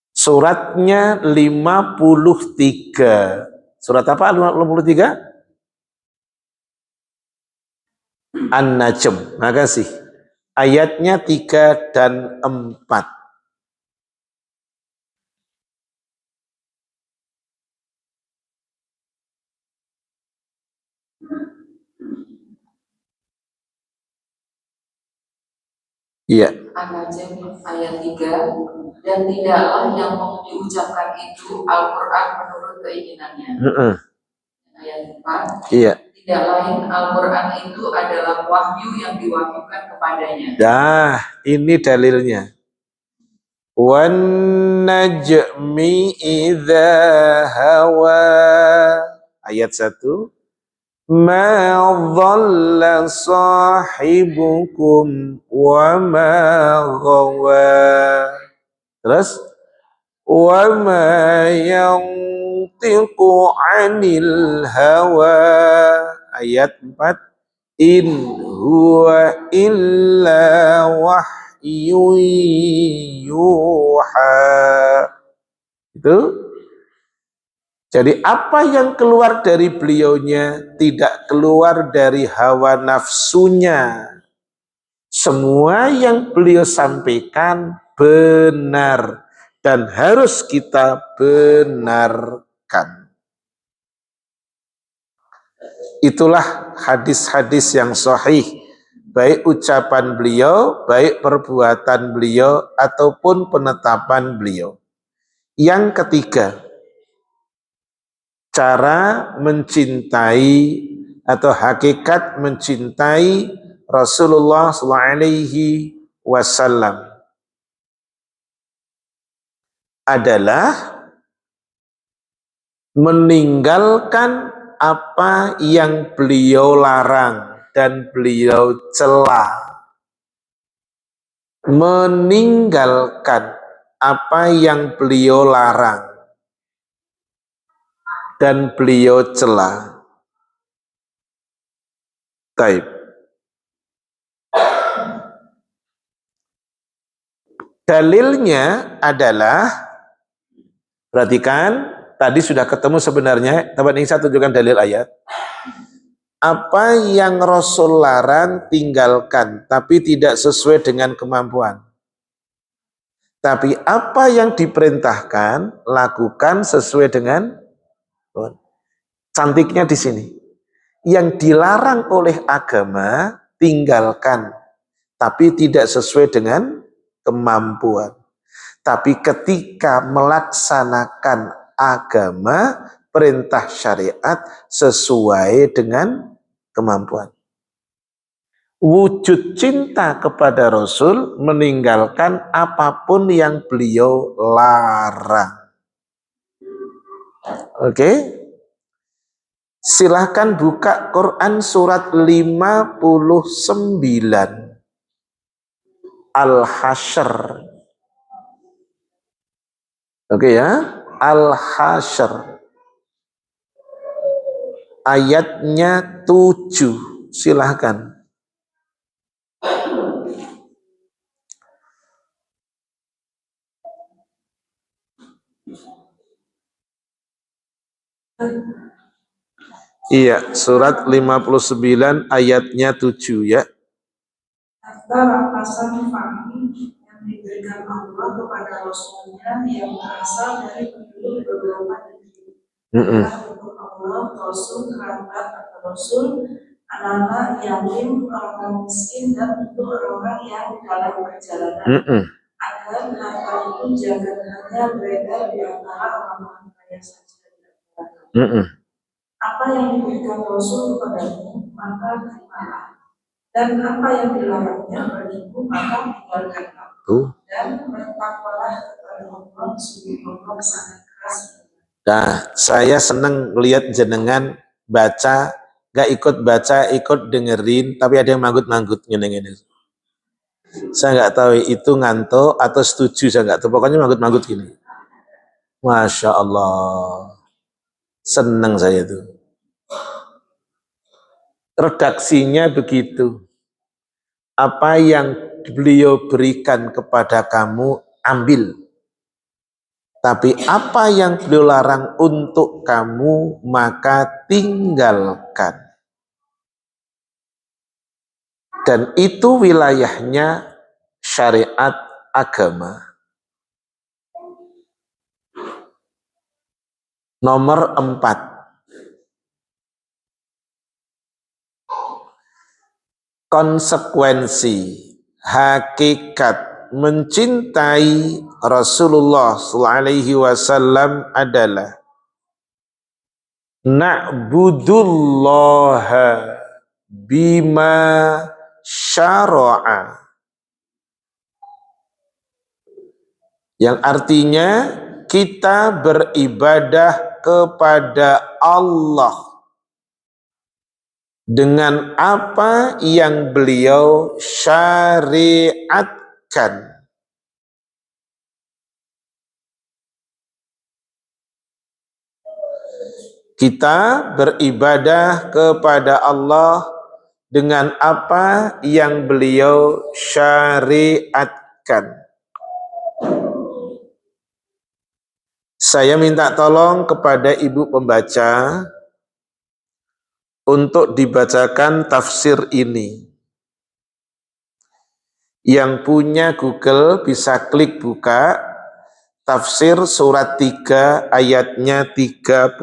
suratnya 53. Surat apa 53? An-Najm. Makasih. Ayatnya 3 dan 4. Iya. An-Najm ayat 3, dan tidaklah yang mau diucapkan itu Al-Quran menurut keinginannya. Ayat 4, Iya. tidak lain Al-Quran itu adalah wahyu yang diwahyukan kepadanya. Dah, ini dalilnya. Wan najmi idza hawa. Ayat 1. Ma dhalla sahibukum wa ma ghawa. Terus wa ma yantiqu 'anil hawa. Ayat 4. In huwa illa wahyu yuha. Itu. Jadi apa yang keluar dari beliaunya tidak keluar dari hawa nafsunya. Semua yang beliau sampaikan benar dan harus kita benarkan. Itulah hadis-hadis yang sahih, baik ucapan beliau, baik perbuatan beliau, ataupun penetapan beliau. Yang ketiga, cara mencintai atau hakikat mencintai Rasulullah SAW adalah meninggalkan apa yang beliau larang dan beliau cela. Meninggalkan apa yang beliau larang dan beliau cela. Taib. Dalilnya adalah, perhatikan, tadi sudah ketemu sebenarnya, tempat ini saya tunjukkan dalil ayat. Apa yang Rasul larang tinggalkan, tapi tidak sesuai dengan kemampuan. Tapi apa yang diperintahkan, lakukan sesuai dengan. Cantiknya di sini. Yang dilarang oleh agama, tinggalkan. Tapi tidak sesuai dengan kemampuan. Tapi ketika melaksanakan agama, perintah syariat sesuai dengan kemampuan. Wujud cinta kepada Rasul meninggalkan apapun yang beliau larang. Oke? Silahkan buka Quran surat 59. Al-Hasyr. Oke ya? Al-Hasyr. Ayatnya 7. Silahkan. Iya, surat 59 ayatnya 7 ya. Harta rampasan fahmi yang diberikan Allah kepada Rasulnya yang berasal dari penduduk beberapa negeri. Untuk Allah, Rasul, kerabat atau Rasul, anak-anak yatim, orang miskin, dan untuk orang yang dalam perjalanan. Agar harta itu jangan hanya beredar di antara orang-orang kaya saja. Apa yang diberikan Rasul kepadamu, maka terimalah. Dan apa yang dilarangnya bagimu, maka tinggalkanlah. Dan bertakwalah kepada Allah, sungguh Allah sangat keras. Nah, saya senang lihat jenengan baca, gak ikut baca, ikut dengerin, tapi ada yang manggut-manggut ngene-ngene. Saya nggak tahu itu ngantuk atau setuju, saya nggak tahu. Pokoknya manggut-manggut gini. Masya Allah, senang saya tuh. Redaksinya begitu. Apa yang beliau berikan kepada kamu, ambil. Tapi apa yang beliau larang untuk kamu, maka tinggalkan. Dan itu wilayahnya syariat agama. Nomor 4. Konsekuensi hakikat mencintai Rasulullah SAW adalah na'budullaha bima syara'a, yang artinya kita beribadah kepada Allah dengan apa yang beliau syariatkan. Kita beribadah kepada Allah dengan apa yang beliau syariatkan. Saya minta tolong kepada ibu pembaca untuk dibacakan tafsir ini. Yang punya Google bisa klik buka tafsir surat 3 ayatnya 31.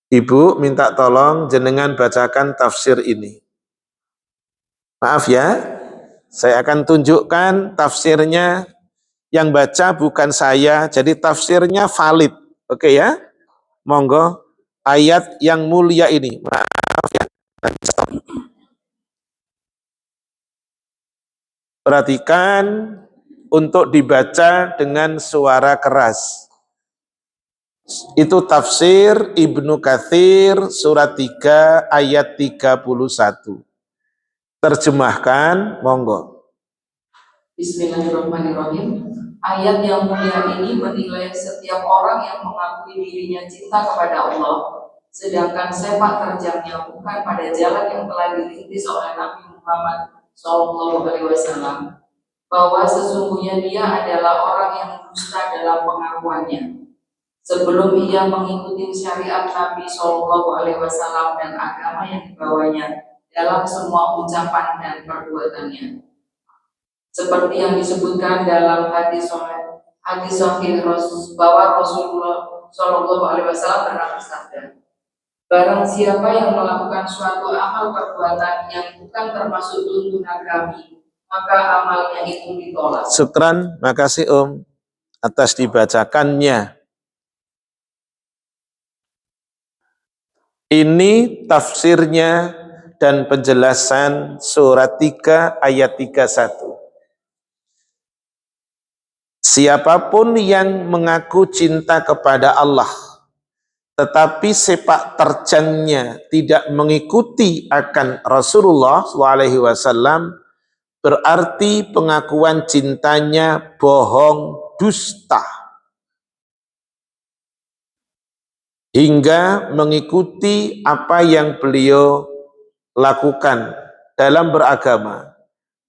Ibu minta tolong jenengan bacakan tafsir ini. Maaf ya, saya akan tunjukkan tafsirnya. Yang baca bukan saya, jadi tafsirnya valid. Oke ya, monggo ayat yang mulia ini. Maaf ya. Perhatikan untuk dibaca dengan suara keras. Itu tafsir Ibnu Katsir surat 3 ayat 31. Terjemahkan, monggo. Bismillahirrahmanirrahim. Ayat yang mulia ini menilai setiap orang yang mengakui dirinya cinta kepada Allah, sedangkan sepak terjangnya bukan pada jalan yang telah dirintis oleh Nabi Muhammad SAW, bahwa sesungguhnya dia adalah orang yang dusta dalam pengakuannya. Sebelum ia mengikuti syariat Nabi SAW dan agama yang dibawanya dalam semua ucapan dan perbuatannya. Seperti yang disebutkan dalam hadis sahih bahwa Rasulullah SAW pernah bersabda, barang siapa yang melakukan suatu amal perbuatan yang bukan termasuk tuntunan kami, maka amalnya itu ditolak. Syukran, makasih atas dibacakannya. Ini tafsirnya dan penjelasan surat 3 ayat 31. Siapapun yang mengaku cinta kepada Allah, tetapi sepak terjangnya tidak mengikuti akan Rasulullah SAW, berarti pengakuan cintanya bohong, dusta, hingga mengikuti apa yang beliau lakukan dalam beragama,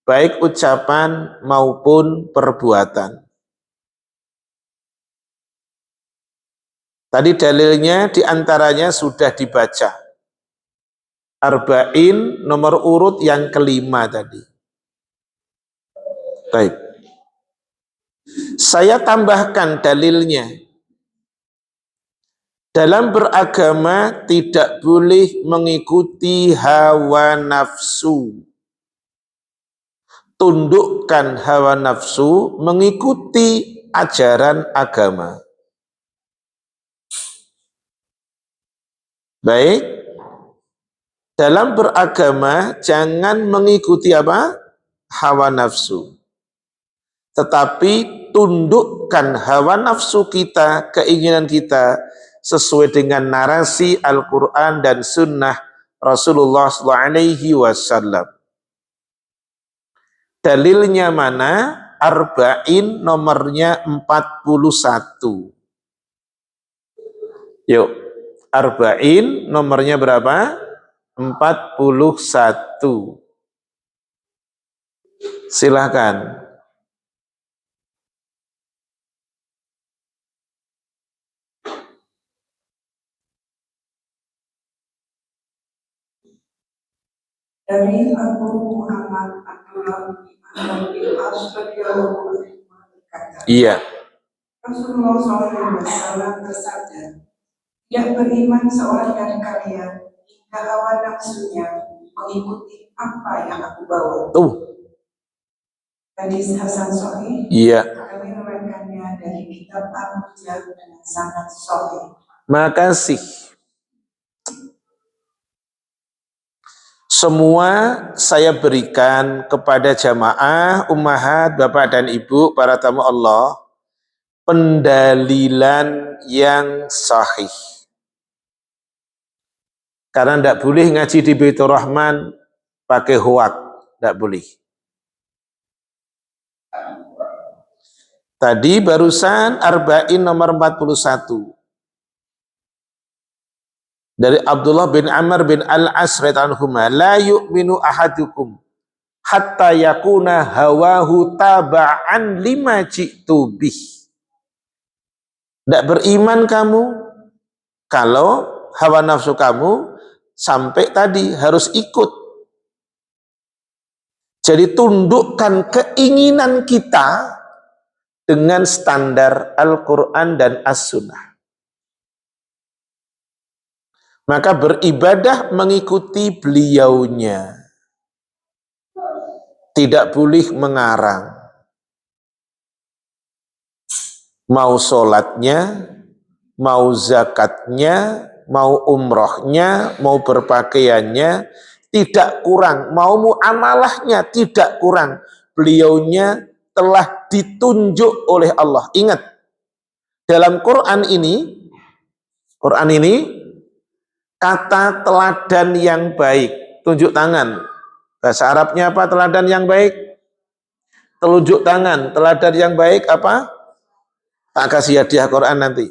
baik ucapan maupun perbuatan. Tadi dalilnya diantaranya sudah dibaca. Arba'in nomor urut yang kelima tadi. Baik. Saya tambahkan dalilnya. Dalam beragama tidak boleh mengikuti hawa nafsu. Tundukkan hawa nafsu mengikuti ajaran agama. Baik, dalam beragama jangan mengikuti apa? Hawa nafsu. Tetapi tundukkan hawa nafsu kita, keinginan kita sesuai dengan narasi Al-Quran dan Sunnah Rasulullah SAW. Dalilnya mana? Arba'in nomornya 41. Yuk. Arba'in nomornya berapa? 41. Silahkan. Dari Abu Muhammad Abdullah bin Amr bin As radhiyallahu anhu berkata, Iya. Rasulullah SAW bersabda, yang beriman seorang dari kalian hingga hawa nafsunya mengikuti apa yang aku bawa. Hadis Hasan Sahih. Iya. Kami meriwayatkannya dari kitab Al-Mujahid dengan sanad sahih. Makasih. Semua saya berikan kepada jamaah, ummahat, bapak dan ibu, para tamu Allah, pendalilan yang sahih. Karena tidak boleh ngaji di Baitur Rahman pakai hoak, tidak boleh. Tadi barusan Arba'in nomor 41. Dari Abdullah bin Amr bin Al-As radhiyallahu anhu, la yu'minu ahadukum hatta yakuna hawahu taba'an lima ji'tu bih. Tidak beriman kamu kalau hawa nafsu kamu sampai tadi harus ikut. Jadi tundukkan keinginan kita dengan standar Al-Quran dan As-Sunnah. Maka beribadah mengikuti beliaunya. Tidak boleh mengarang. Mau sholatnya, mau zakatnya, mau umrohnya, mau berpakaiannya, tidak kurang. Mau muamalahnya, tidak kurang. Beliaunya telah ditunjuk oleh Allah. Ingat, dalam Quran ini, kata teladan yang baik, tunjuk tangan. Bahasa Arabnya apa teladan yang baik? Telunjuk tangan. Teladan yang baik apa? Tak kasih hadiah Quran nanti.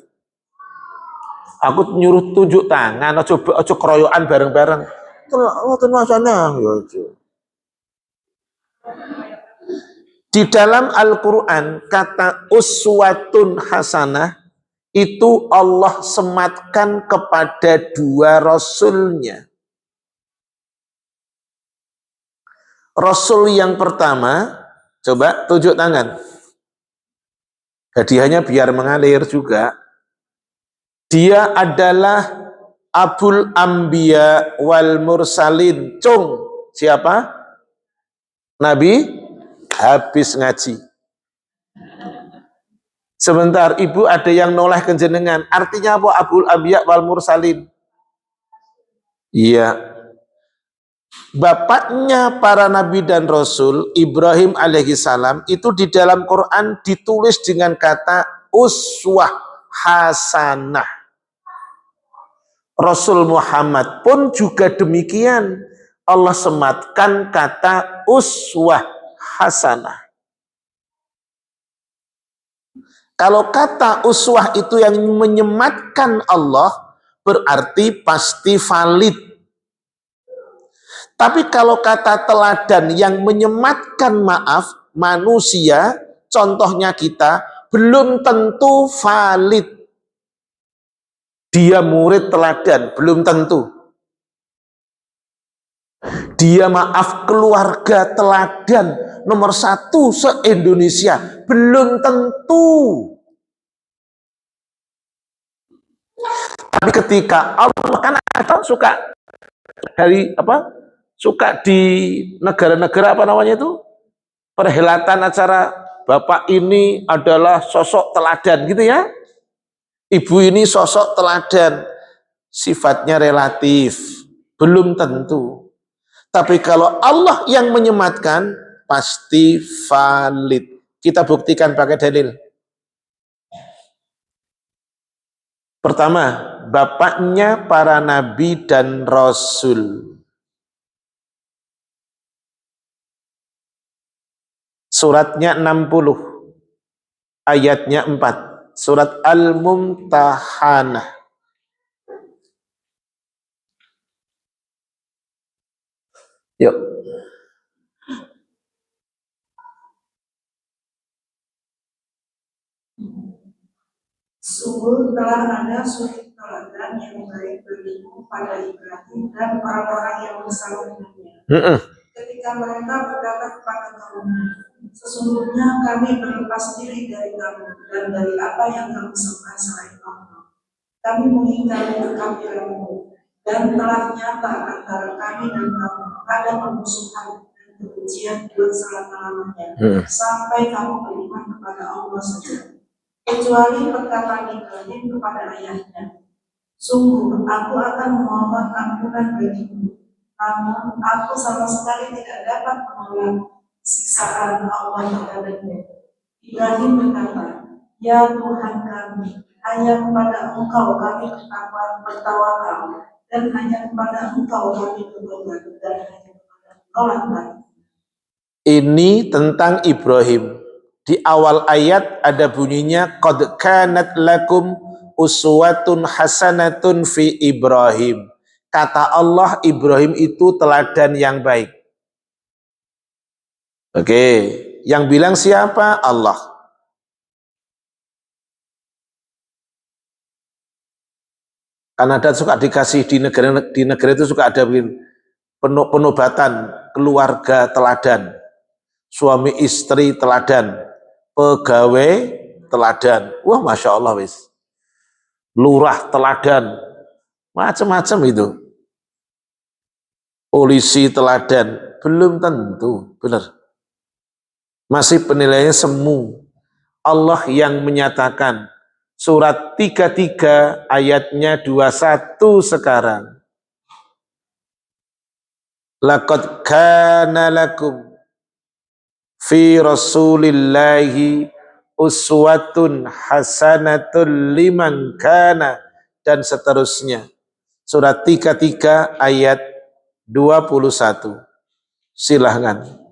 Aku nyuruh tunjuk tangan, ojo keroyokan bareng-bareng. Di dalam Al-Quran, kata uswatun hasanah, itu Allah sematkan kepada dua rasulnya. Rasul yang pertama, coba tunjuk tangan. Hadiahnya biar mengalir juga. Dia adalah Abul Anbiya wal Mursalin. Cung, siapa? Nabi habis ngaji. Sebentar, ibu ada yang noleh kenjenengan. Artinya apa Abul Anbiya wal Mursalin? Iya. Bapaknya para nabi dan rasul, Ibrahim alaihissalam, itu di dalam Quran ditulis dengan kata uswah hasanah. Rasul Muhammad pun juga demikian. Allah sematkan kata uswah hasanah. Kalau kata uswah itu yang menyematkan Allah, berarti pasti valid. Tapi kalau kata teladan yang menyematkan manusia, contohnya kita, belum tentu valid. Dia murid teladan, belum tentu. Dia keluarga teladan nomor 1 se-Indonesia, belum tentu. Tapi ketika Allah kan ada suka di negara-negara perhelatan acara bapak ini adalah sosok teladan gitu ya. Ibu ini sosok teladan, sifatnya relatif, belum tentu. Tapi kalau Allah yang menyematkan, pasti valid. Kita buktikan pakai dalil. Pertama, bapaknya para nabi dan rasul. Suratnya 60, ayatnya 4. Surat Al-Mumtahanah. Yuk. Sungguh telah ada suri teladan yang baik bagimu pada Ibrahim dan orang-orang yang bersama dengannya. Ketika mereka berkata kepada kaumnya, sesungguhnya kami berlepas diri dari kamu dan dari apa yang kamu sembah selain Allah. Kami mengingkari kekafiranmu dan telah nyata antara kami dan kamu ada permusuhan dan kebencian buat selama-lamanya, sampai kamu beriman kepada Allah saja. Kecuali perkataan Ibrahim kepada ayahnya, sungguh aku akan memohon ampunan bagimu, namun aku sama sekali tidak dapat menolak siksaan Allah kepadanya. Ibrahim berkata, ya Tuhan kami, hanya kepada Engkau kami bertawakal, dan hanya kepada Engkau kami bertobat, dan hanya kepada Engkau lah kami. Ini tentang Ibrahim. Di awal ayat ada bunyinya qad kanat lakum uswatun hasanatun fi Ibrahim. Kata Allah, Ibrahim itu teladan yang baik. Oke, yang bilang siapa? Allah. Karena ada suka dikasih di negara itu suka ada penobatan keluarga teladan, suami istri teladan, pegawai teladan. Wah, masya Allah wis. Lurah teladan, macam-macam itu. Polisi teladan, belum tentu, benar. Masih penilaiannya semu. Allah yang menyatakan, surat 33 ayatnya 21 sekarang. Laqad kana lakum fi rasulillahi uswatun hasanatun liman kana, dan seterusnya. Surat 33 ayat 21. Silahkan.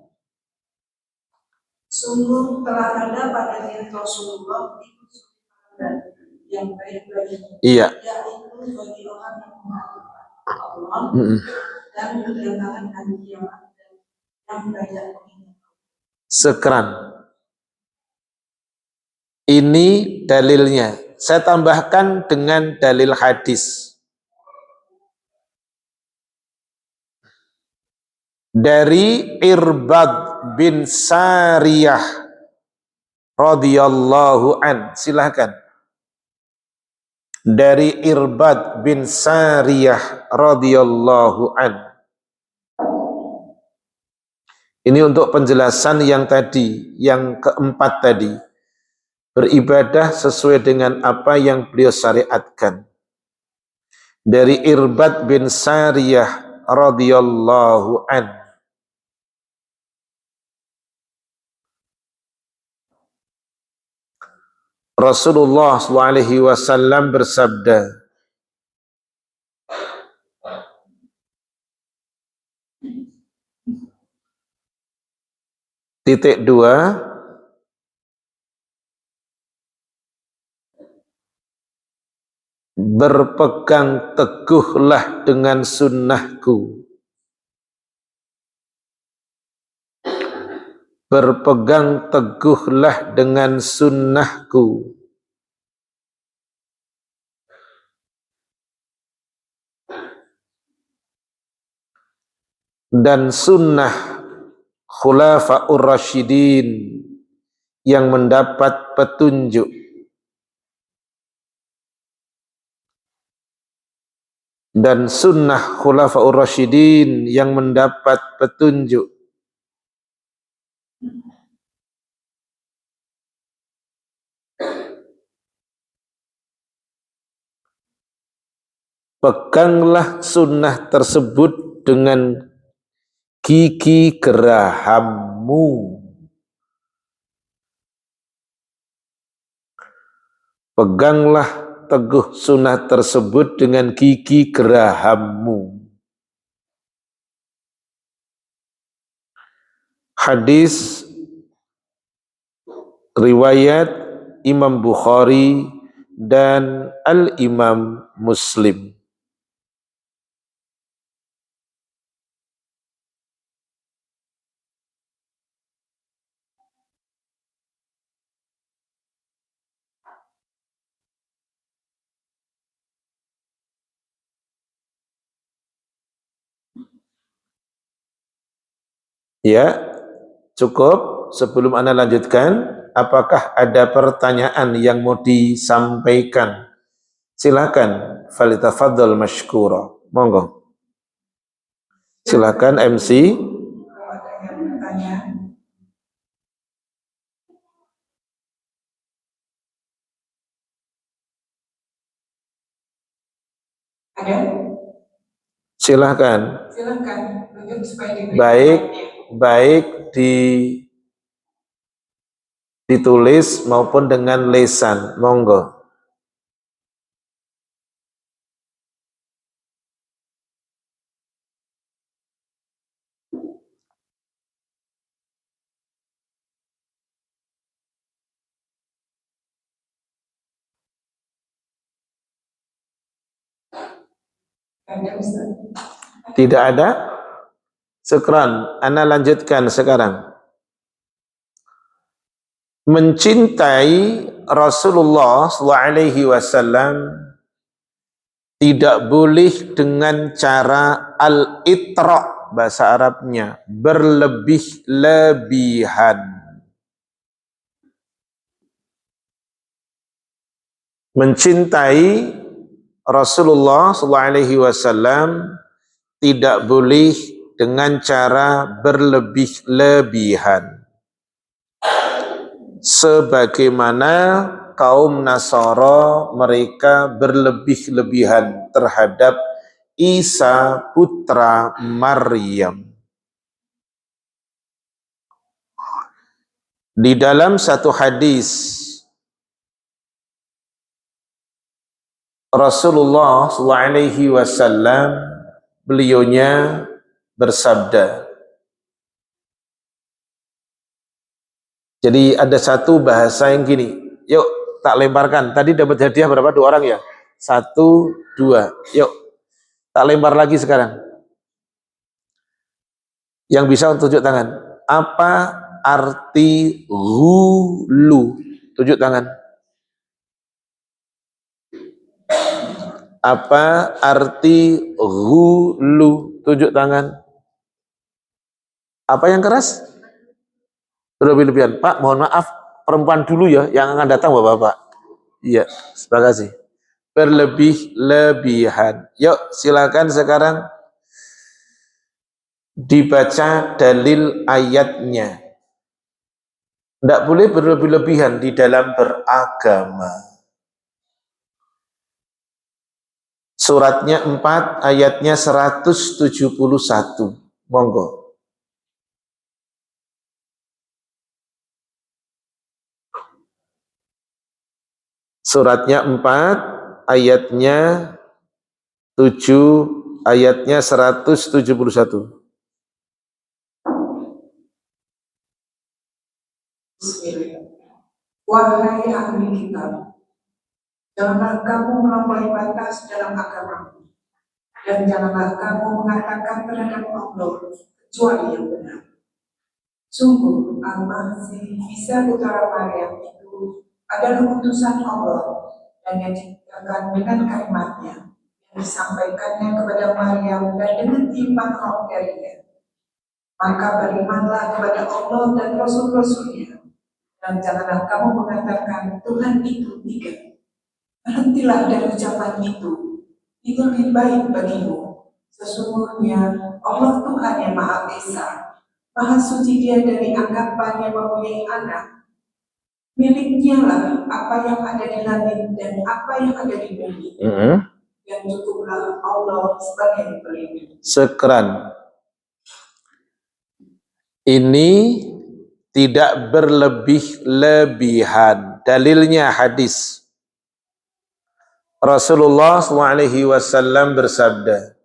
Sungguh telah ada pada diri Rasulullah itu satu yang baik bagimu, Iya. yaitu bagi orang yang mengharapkan Allah dan kedatangan hari kiamat dan yang banyak mengingat. Sekeran. Ini dalilnya. Saya tambahkan dengan dalil hadis. Dari Irbad bin Sariyah radhiyallahu an. Silahkan. Dari Irbad bin Sariyah radhiyallahu an. Ini untuk penjelasan yang tadi, yang keempat tadi. Beribadah sesuai dengan apa yang beliau syariatkan. Dari Irbad bin Sariyah radhiyallahu an. Rasulullah SAW bersabda, titik 2, berpegang teguhlah dengan sunnahku. Berpegang teguhlah dengan sunnahku. Dan sunnah khulafa'ur rasyidin yang mendapat petunjuk. Dan sunnah khulafa'ur rasyidin yang mendapat petunjuk. Peganglah sunnah tersebut dengan gigi gerahammu. Peganglah teguh sunnah tersebut dengan gigi gerahammu. Hadis riwayat Imam Bukhari dan Al-Imam Muslim. Ya, cukup. Sebelum Anda lanjutkan, apakah ada pertanyaan yang mau disampaikan? Silakan, falitafadhal mashkura. Monggo. Silakan MC. Kalau ada yang bertanya. Ada? Silakan. Silakan. Baik ditulis maupun dengan lisan. Monggo. Tidak ada? Syukran. Ana lanjutkan sekarang. Mencintai Rasulullah SAW tidak boleh dengan cara al-itra, bahasa Arabnya berlebih-lebihan. Mencintai Rasulullah SAW tidak boleh dengan cara berlebih-lebihan. Sebagaimana kaum Nasara mereka berlebih-lebihan terhadap Isa putra Maryam. Di dalam satu hadis Rasulullah SAW beliaunya bersabda. Jadi ada satu bahasa yang gini, yuk tak lemparkan. Tadi dapat hadiah berapa? 2 orang ya? 1, 2. Yuk tak lempar lagi sekarang. Yang bisa tunjuk tangan. Apa arti hulu? Tunjuk tangan. Apa arti hulu? Tunjuk tangan. Apa yang keras? Berlebih-lebihan. Pak, mohon maaf, perempuan dulu ya, yang akan datang bapak-bapak. Iya, terima kasih. Berlebih-lebihan. Yuk, silakan sekarang dibaca dalil ayatnya. Tidak boleh berlebih-lebihan di dalam beragama. Suratnya 4, ayatnya 171. Monggo. Suratnya 4, ayatnya 7, ayatnya 171. Wahai ahli kitab, janganlah kamu melampaui batas dalam agamamu, dan janganlah kamu mengatakan terhadap Allah kecuali yang benar. Sungguh, Al-Masih Isa putra Maryam itu adalah utusan Allah dan yang diciptakan dengan kalimatnya yang disampaikannya kepada Maryam dan dengan timbang roh darinya. Maka berimanlah kepada Allah dan Rasul-Rasulnya, dan janganlah kamu mengatakan Tuhan itu 3. Berhentilah dari ucapan itu lebih baik bagimu. Sesungguhnya Allah Tuhan yang Maha Esa, Maha suci Dia dari anggapan yang mempunyai anak. Miliknya lah apa yang ada di langit dan apa yang ada di bumi. Dan cukuplah Allah sebagai pelindung. Sekeran. Ini tidak berlebih-lebihan. Dalilnya hadis. Rasulullah SAW bersabda,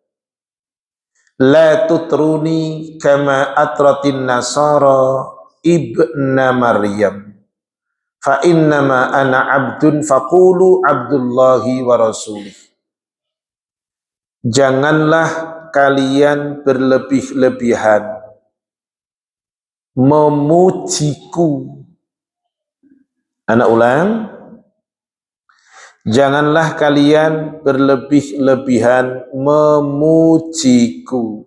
La tutruni kama atratin nasara ibna Maryam. Fa innama ana abdun faqulu abdullahi wa rasulih. Janganlah kalian berlebih-lebihan memujiku. Anak ulang. Janganlah kalian berlebih-lebihan memujiku.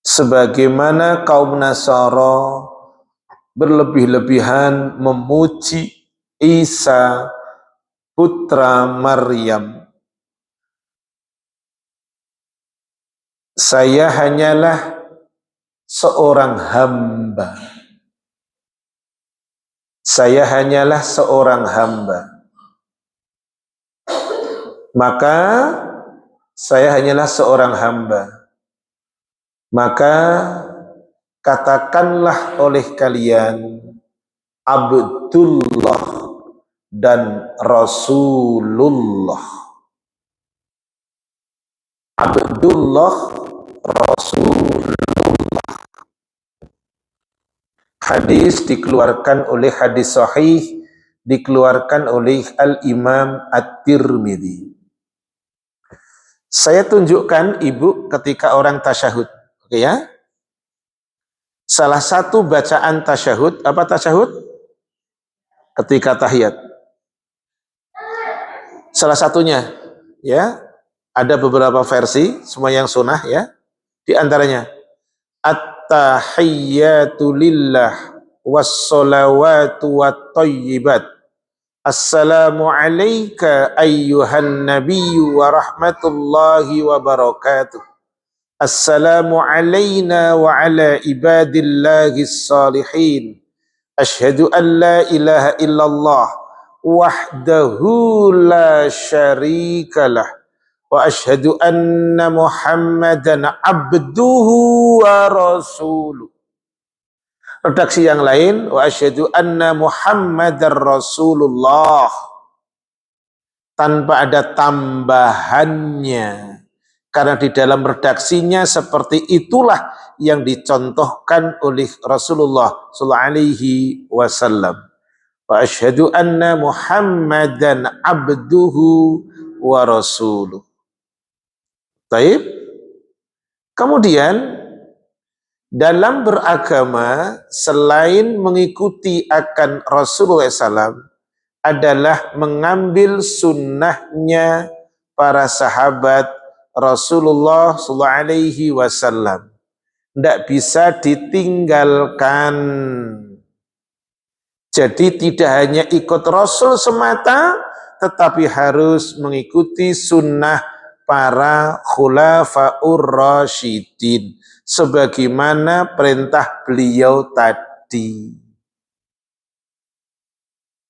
Sebagaimana kaum Nasara berlebih-lebihan memuji Isa putra Maryam. Saya hanyalah seorang hamba. Saya hanyalah seorang hamba. Maka saya hanyalah seorang hamba. Maka katakanlah oleh kalian Abdullah dan Rasulullah. Abdullah, Rasul. Hadis dikeluarkan oleh hadis sahih, dikeluarkan oleh Al-Imam At-Tirmidzi. Saya tunjukkan ibu ketika orang tasyahud. Oke ya? Salah satu bacaan tasyahud, apa tasyahud? Ketika tahiyat. Salah satunya, ya, ada beberapa versi, semua yang sunnah ya. Di antaranya, At-tahiyyatu lillah was-salawatu wat-thayyibat. Assalamu alayka ayyuhan nabiyyu wa rahmatullahi wa barakatuh. Assalamu alayna wa ala ibadillahis salihin. Asyhadu an la ilaha illallah wahdahu la syarikalah wa asyhadu anna Muhammadan abduhu wa rasuluh. Redaksi yang lain, wa asyhadu anna Muhammadar Rasulullah, tanpa ada tambahannya. Karena di dalam redaksinya seperti itulah yang dicontohkan oleh Rasulullah sallallahu alaihi wasallam. Wa asyhadu anna Muhammadan abduhu wa rasuluh. Baik. Kemudian dalam beragama selain mengikuti akan Rasulullah SAW adalah mengambil sunnahnya para sahabat Rasulullah SAW. Tidak bisa ditinggalkan. Jadi tidak hanya ikut Rasul semata, tetapi harus mengikuti sunnah para khulafaur rasyidin sebagaimana perintah beliau tadi.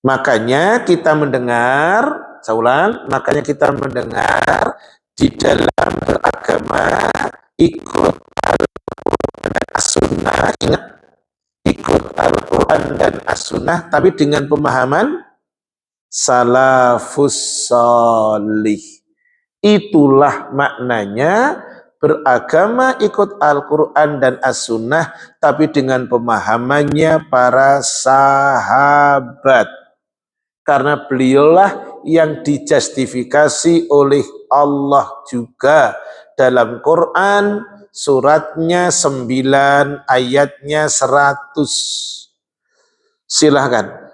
Makanya kita mendengar, saya ulang, makanya kita mendengar di dalam beragama ikut Al-Quran dan As-Sunnah. Ingat, ikut Al-Quran dan As-Sunnah, tapi dengan pemahaman salafus salih. Itulah maknanya beragama ikut Al-Quran dan As-Sunnah, tapi dengan pemahamannya para sahabat. Karena beliaulah yang dijustifikasi oleh Allah juga dalam Quran, suratnya 9, ayatnya 100. Silahkan.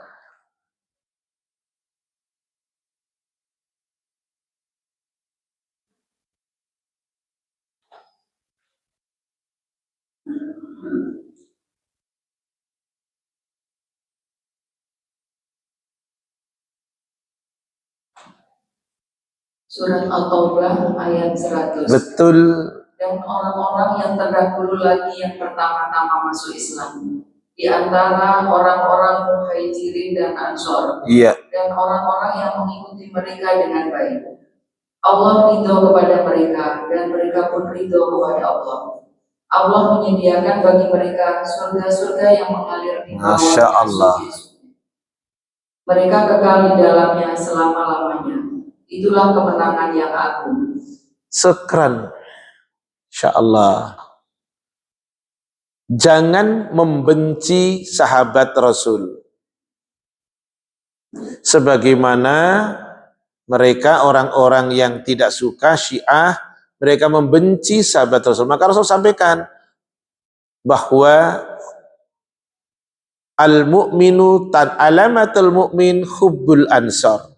Surat At-Taubah ayat 100. Betul. Dan orang-orang yang terdahulu lagi yang pertama-tama masuk Islam, di antara orang-orang Muhajirin dan Ansor, iya, dan orang-orang yang mengikuti mereka dengan baik. Allah ridho kepada mereka dan mereka pun ridho kepada Allah. Allah menyediakan bagi mereka surga-surga yang mengalir di bawahnya sungai-sungai. Mereka kekal di dalamnya selama-lamanya. Itulah kemenangan yang agung. Sekran. Insyaallah. Jangan membenci sahabat Rasul. Sebagaimana mereka orang-orang yang tidak suka Syiah, mereka membenci sahabat Rasul. Maka Rasul sampaikan bahwa al-mu'minu alamatul mu'min hubbul ansar.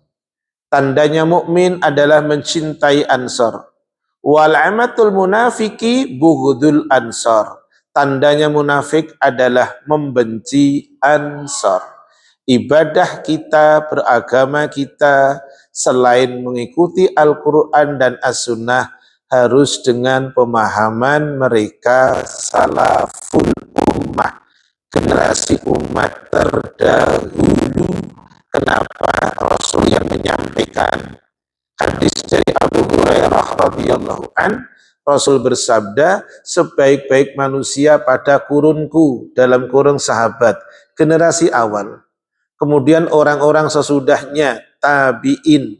Tandanya mukmin adalah mencintai Ansar. Wal amatul munafiki bughdul Ansar. Tandanya munafik adalah membenci Ansar. Ibadah kita, beragama kita selain mengikuti Al-Quran dan As-Sunnah harus dengan pemahaman mereka salaful ummah, generasi umat terdahulu. Kenapa? Rasul yang menyampaikan hadis dari Abu Hurairah radhiyallahu an, Rasul bersabda, sebaik-baik manusia pada kurunku, dalam kurung sahabat, generasi awal. Kemudian orang-orang sesudahnya, tabi'in.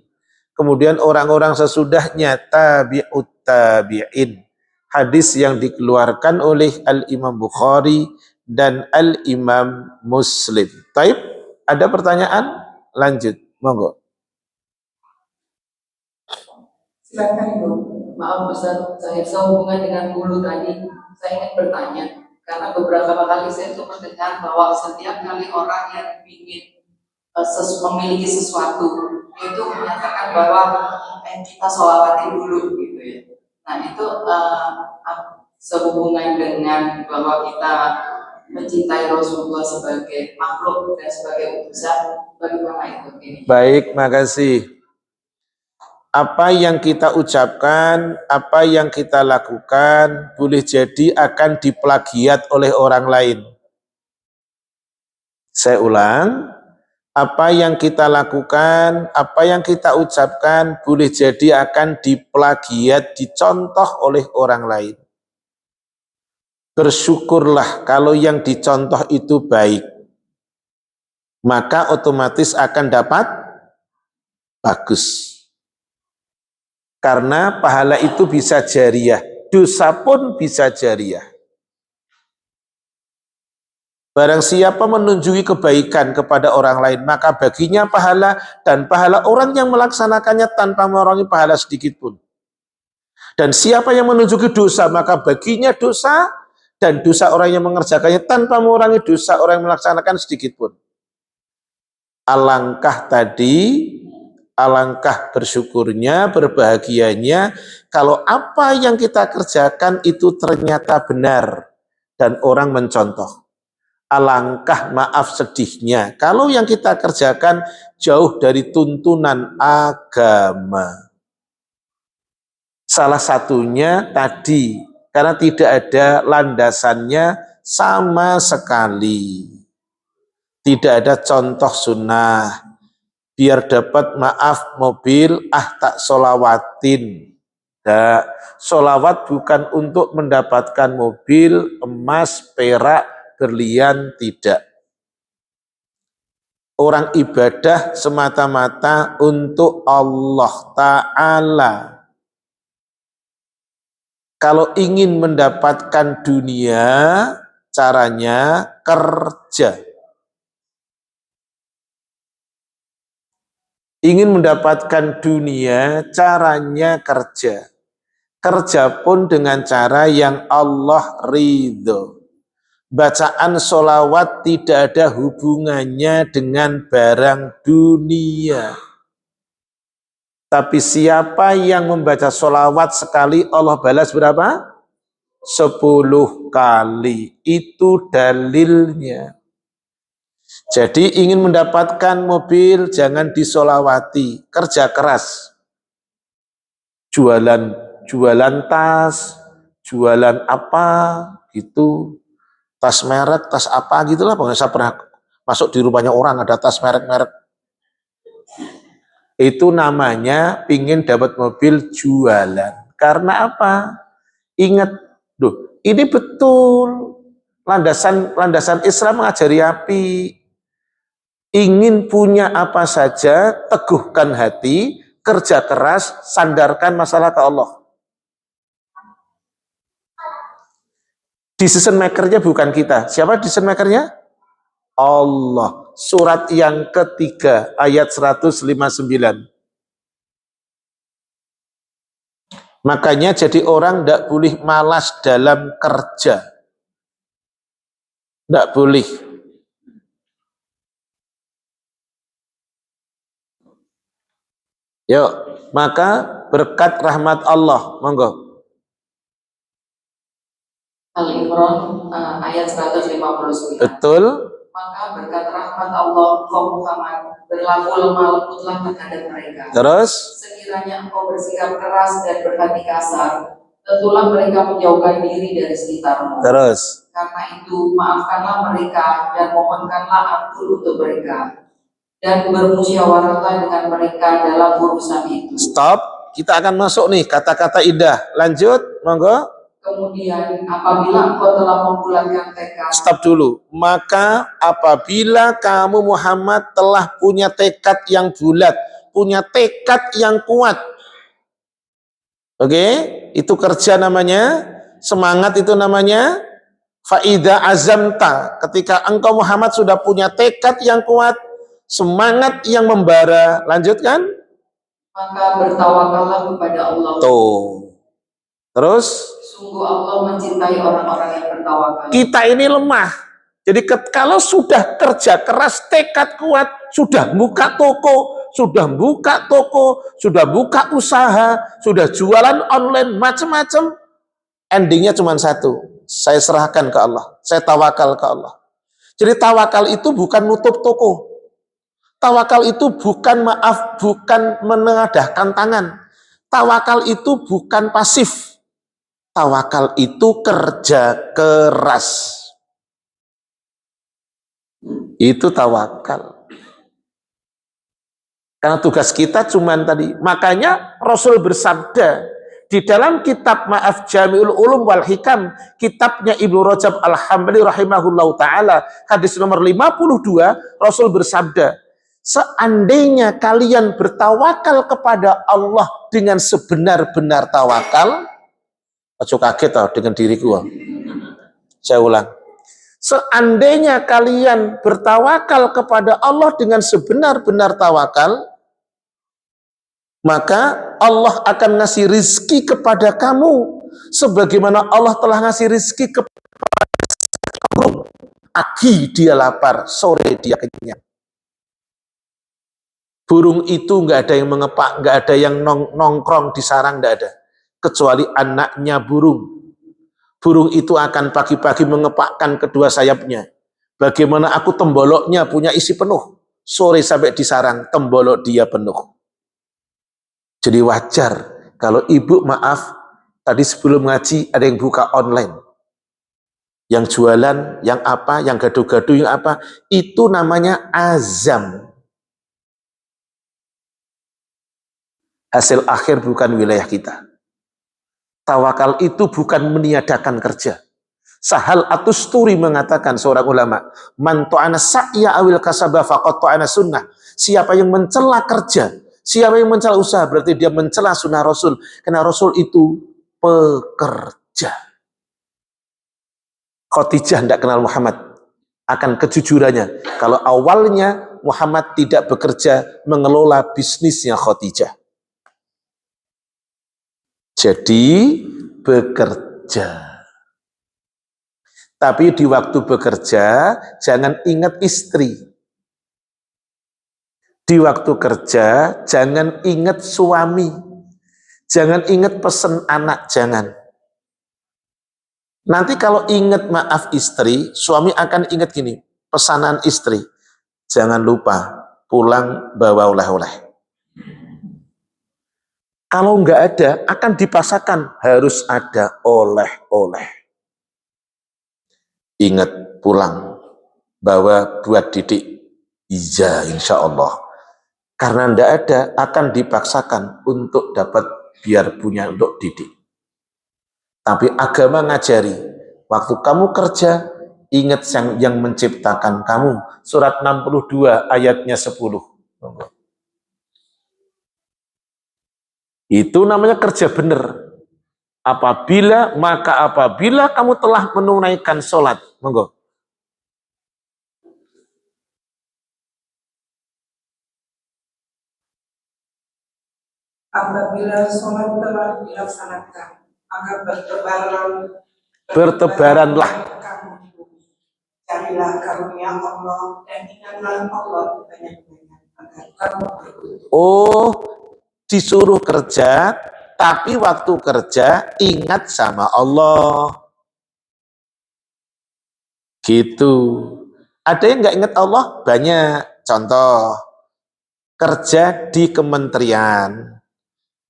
Kemudian orang-orang sesudahnya, tabi'ut tabi'in. Hadis yang dikeluarkan oleh Al-Imam Bukhari dan Al-Imam Muslim. Taib, ada pertanyaan? Lanjut, monggo. Silakan Ibu. Maaf Ustaz, saya sehubungan dengan hulu tadi, saya ingin bertanya, karena beberapa kali saya itu mendengar bahwa setiap kali orang yang ingin memiliki sesuatu, itu menyatakan bahwa kita sholawatin dulu gitu ya. Nah itu sehubungan dengan bahwa kita mencintai Rasulullah sebagai makhluk dan sebagai utusan, bagaimana itu? Baik, makasih. Apa yang kita ucapkan, apa yang kita lakukan, boleh jadi akan diplagiat oleh orang lain. Saya ulang, apa yang kita lakukan, apa yang kita ucapkan, boleh jadi akan diplagiat, dicontoh oleh orang lain. Bersyukurlah kalau yang dicontoh itu baik, maka otomatis akan dapat bagus. Karena pahala itu bisa jariah, dosa pun bisa jariah. Barang siapa menunjuki kebaikan kepada orang lain, maka baginya pahala, dan pahala orang yang melaksanakannya tanpa mengurangi pahala sedikit pun. Dan siapa yang menunjuki dosa, maka baginya dosa, dan dosa orang yang mengerjakannya tanpa mengurangi dosa orang yang melaksanakan sedikit pun. Alangkah tadi, alangkah bersyukurnya, berbahagianya kalau apa yang kita kerjakan itu ternyata benar dan orang mencontoh. Alangkah maaf sedihnya kalau yang kita kerjakan jauh dari tuntunan agama. Salah satunya tadi, karena tidak ada landasannya sama sekali. Tidak ada contoh sunnah. Biar dapat maaf mobil, tak solawatin. Nah, solawat bukan untuk mendapatkan mobil, emas, perak, berlian, tidak. Orang ibadah semata-mata untuk Allah Ta'ala. Kalau ingin mendapatkan dunia, caranya kerja. Ingin mendapatkan dunia, caranya kerja. Kerja pun dengan cara yang Allah ridho. Bacaan sholawat tidak ada hubungannya dengan barang dunia. Tapi siapa yang membaca sholawat sekali, Allah balas berapa? 10 kali. Itu dalilnya. Jadi ingin mendapatkan mobil, jangan disolawati, kerja keras. Jualan tas, jualan apa gitu, tas merek, tas apa gitulah. Pokoknya saya pernah masuk di rumahnya orang ada tas merek-merek. Itu namanya pingin dapat mobil jualan. Karena apa? Ingat, ini betul landasan Islam mengajari api. Ingin punya apa saja, teguhkan hati, kerja keras, sandarkan masalah ke Allah. Decision makernya bukan kita. Siapa decision makernya? Allah. Surat yang ketiga, ayat 159. Makanya jadi orang tidak boleh malas dalam kerja. Tidak boleh. Yuk, maka berkat rahmat Allah, monggo. Al-Imran ayat 159. Betul. Maka berkat rahmat Allah, engkau Muhammad berlaku lemah lembutlah terhadap mereka. Terus Sekiranya engkau bersikap keras dan berhati kasar, tentulah mereka menjauhkan diri dari sekitarmu. terus Karena itu, maafkanlah mereka dan mohonkanlah ampun untuk mereka. Dan bermusyawarahlah dengan mereka dalam urusan itu. stop, kita akan masuk nih kata-kata indah. Lanjut, monggo. Kemudian apabila engkau telah membulatkan tekad, Stop dulu. Maka apabila kamu Muhammad telah punya tekad yang bulat, punya tekad yang kuat, oke, itu kerja namanya, semangat itu namanya faida azamta. Ketika engkau Muhammad sudah punya tekad yang kuat, semangat yang membara, lanjutkan. maka bertawakallah kepada Allah. Tuh. Terus Sungguh Allah mencintai orang-orang yang bertawakal. kita ini lemah. Jadi kalau sudah kerja keras, tekad kuat, sudah buka toko, sudah buka usaha, sudah jualan online, macam-macam, endingnya cuma satu. Saya serahkan ke Allah, saya tawakal ke Allah. Jadi tawakal itu bukan nutup toko. Tawakal itu bukan menengadahkan tangan. Tawakal itu bukan pasif. Tawakal itu kerja keras. Itu tawakal. Karena tugas kita cuman tadi. Makanya Rasul bersabda di dalam kitab Jami'ul Ulum wal Hikam, kitabnya Ibnu Rajab Al-Hambali rahimahullahu taala, hadis nomor 52, Rasul bersabda, seandainya kalian bertawakal kepada Allah dengan sebenar-benar tawakal, aja kaget tau dengan diriku. Saya ulang. Seandainya kalian bertawakal kepada Allah dengan sebenar-benar tawakal, maka Allah akan ngasih rizki kepada kamu sebagaimana Allah telah ngasih rizki kepada burung. Pagi dia lapar, sore dia kenyang. Burung itu nggak ada yang mengepak, nggak ada yang nongkrong di sarang, nggak ada. Kecuali anaknya burung. Burung itu akan pagi-pagi mengepakkan kedua sayapnya. Bagaimana aku temboloknya punya isi penuh. Sore sampai di sarang, tembolok dia penuh. Jadi wajar kalau ibu maaf, tadi sebelum ngaji ada yang buka online. Yang jualan, yang apa, yang gaduh-gaduh, yang apa. Itu namanya azam. Hasil akhir bukan wilayah kita. Tawakal itu bukan meniadakan kerja. Sahal Atusturi mengatakan, seorang ulama, man ta'ana sa'ya awil kasabah faqad ta'ana sunnah. Siapa yang mencela kerja, siapa yang mencela usaha, berarti dia mencela sunnah Rasul. Karena Rasul itu pekerja. Khadijah tidak kenal Muhammad. Akan kejujurannya, kalau awalnya Muhammad tidak bekerja mengelola bisnisnya Khadijah. Jadi bekerja. Tapi di waktu bekerja jangan ingat istri. Di waktu kerja jangan ingat suami. Jangan ingat pesan anak, jangan. Nanti kalau ingat maaf istri, suami akan ingat gini, pesanan istri. Jangan lupa pulang bawa oleh-oleh. Kalau nggak ada, akan dipaksakan harus ada oleh-oleh. Ingat pulang, bawa buat Didik. Iya, insya Allah. Karena nggak ada, akan dipaksakan untuk dapat biar punya untuk Didik. Tapi agama ngajari, waktu kamu kerja, ingat yang menciptakan kamu. Surat 62 ayatnya 10. Itu namanya kerja benar. Apabila kamu telah menunaikan sholat, monggo. Apabila sholat telah dilaksanakan, maka bertebaranlah kamu di bumi. Carilah karunia Allah dan ingatlah Allah banyak-banyak agar kamu beruntung. Oh, disuruh kerja, tapi waktu kerja ingat sama Allah. Gitu. Ada yang nggak ingat Allah? Banyak. Contoh, kerja di kementerian,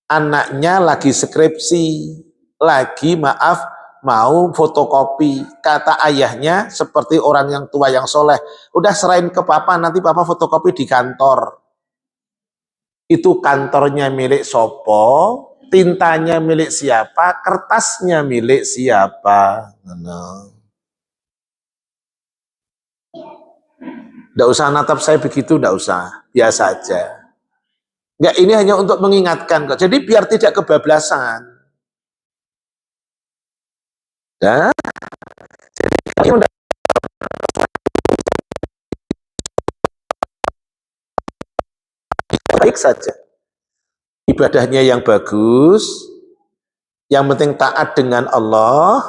anaknya lagi skripsi, lagi mau fotokopi. Kata ayahnya seperti orang yang tua yang soleh, udah serahin ke papa, nanti papa fotokopi di kantor. Itu kantornya milik sopo, tintanya milik siapa, kertasnya milik siapa. Nggak usah natap saya begitu, nggak usah, biasa aja. Nggak, ini hanya untuk mengingatkan kok. Jadi biar tidak kebablasan. Ya, ini udah baik saja. Ibadahnya yang bagus, yang penting taat dengan Allah,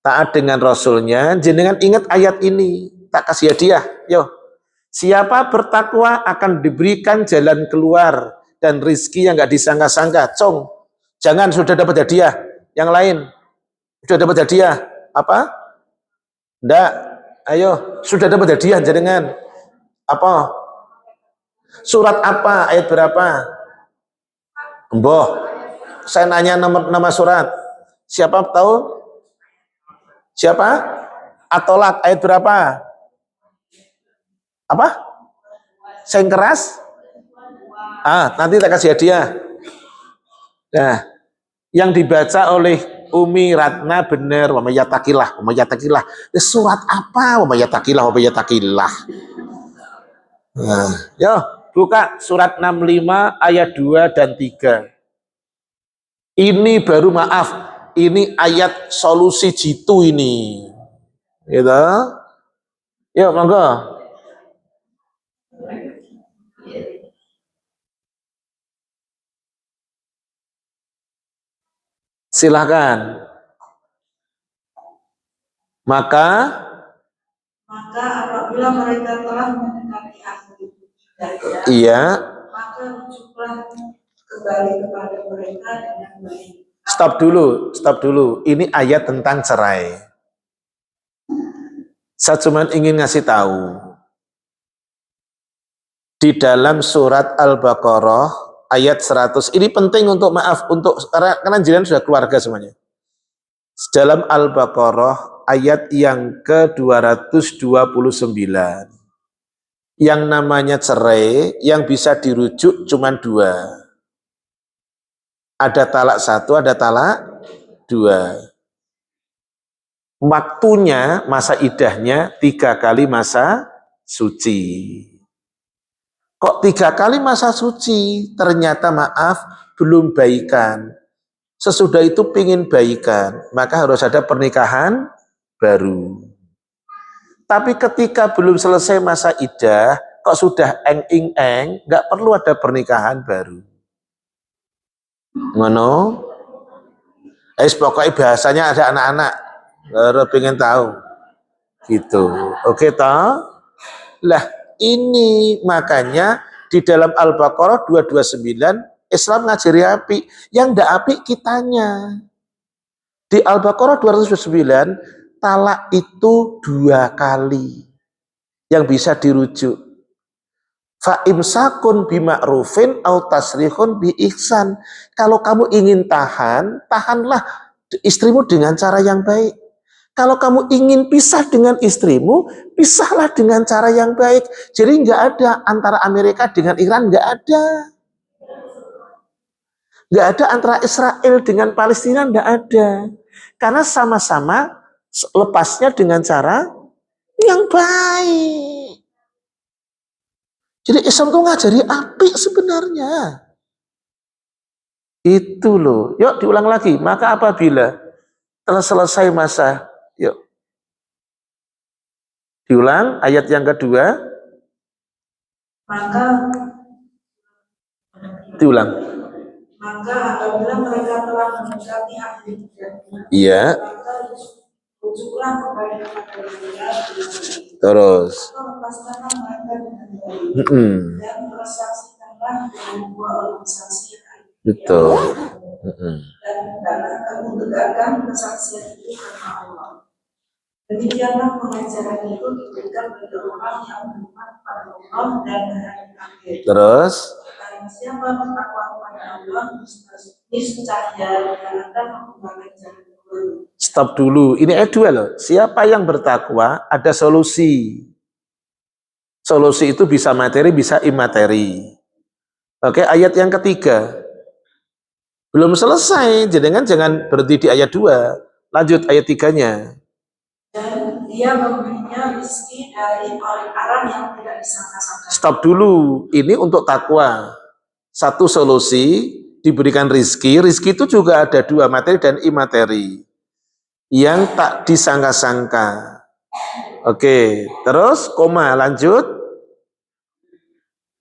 taat dengan Rasulnya. Jenengan ingat ayat ini, tak kasih hadiah. Yo, siapa bertakwa akan diberikan jalan keluar dan rizki yang nggak disangka-sangka. Cong, jangan sudah dapat hadiah. Yang lain sudah dapat hadiah apa? Ndak, ayo sudah dapat hadiah jenengan. Apa? Surat apa? Ayat berapa? Mbah, saya nanya nama surat. Siapa tahu? Siapa? At-Tolak ayat berapa? Apa? Sing keras? Nanti tak kasih hadiah. Nah, yang dibaca oleh Umi Ratna benar, wa mayyatakillah, wa mayyatakillah. Surat apa? Wa mayyatakillah, wa mayyatakillah. Nah, yo, buka surat 65 ayat 2 dan 3. Ini baru maaf, ini ayat solusi jitu ini. Gitu. Yuk, monggo. Silahkan. Maka apabila mereka telah mendekati akhir hidayah, iya, maka rujuklah kembali kepada mereka dengan baik. Stop dulu. Ini ayat tentang cerai. Saya cuma ingin ngasih tahu. Di dalam surat Al-Baqarah ayat 100, ini penting untuk karena jenengan sudah keluarga semuanya. Dalam Al-Baqarah ayat yang ke-229. Yang namanya cerai yang bisa dirujuk cuma 2. Ada talak 1, ada talak 2. Waktunya, masa idahnya 3 kali masa suci. Kok 3 kali masa suci? Ternyata maaf, belum baikan. Sesudah itu pingin baikan, maka harus ada pernikahan baru. Tapi ketika belum selesai masa idah, kok sudah eng-ing-eng, nggak perlu ada pernikahan baru. Ngono? Pokoknya bahasanya ada anak-anak, baru pengen tahu. Gitu. Oke toh? Lah, ini makanya di dalam Al-Baqarah 229 Islam ngajari api, yang ndak api kitanya. Di Al-Baqarah 229 talak itu 2 kali yang bisa dirujuk. Fa imsakun bima'rufin au tasrihun bi ihsan. Kalau kamu ingin tahanlah istrimu dengan cara yang baik. Kalau kamu ingin pisah dengan istrimu, pisahlah dengan cara yang baik. Jadi nggak ada antara Amerika dengan Iran, nggak ada. Nggak ada antara Israel dengan Palestina, nggak ada. Karena sama-sama lepasnya dengan cara yang baik. Jadi Islam itu ngajari apik sebenarnya. Itu loh. Yuk diulang lagi. Maka apabila telah selesai masa, yuk diulang ayat yang kedua. Maka diulang. Maka apabila mereka telah mendekati akhir hidayah, Iya. maka rujuklah kepada mereka. Terus. Lepaskanlah mereka dengan baik dan bersaksikanlah dengan 2 orang saksi. Betul. Dan karena kamu tegakkan kesaksian itu karena Allah. Demikianlah pengajaran itu diberikan bagi orang yang beriman pada Allah dan hari akhir. Terus Barang siapa bertakwa kepada Allah, niscaya dia akan menggunakan jalan keluar. stop dulu. Ini ayat 2 loh. Siapa yang bertakwa ada solusi. Solusi itu bisa materi, bisa imateri. Oke, ayat yang ketiga. Belum selesai, jangan berhenti di ayat 2. Lanjut ayat 3-nya. Dan dia memberinya rezeki dari arah yang tidak disangka-sangka. Stop dulu. Ini untuk takwa. Satu solusi diberikan rizki. Rizki itu juga ada 2, materi dan imateri. Yang tak disangka-sangka. Oke, terus koma lanjut.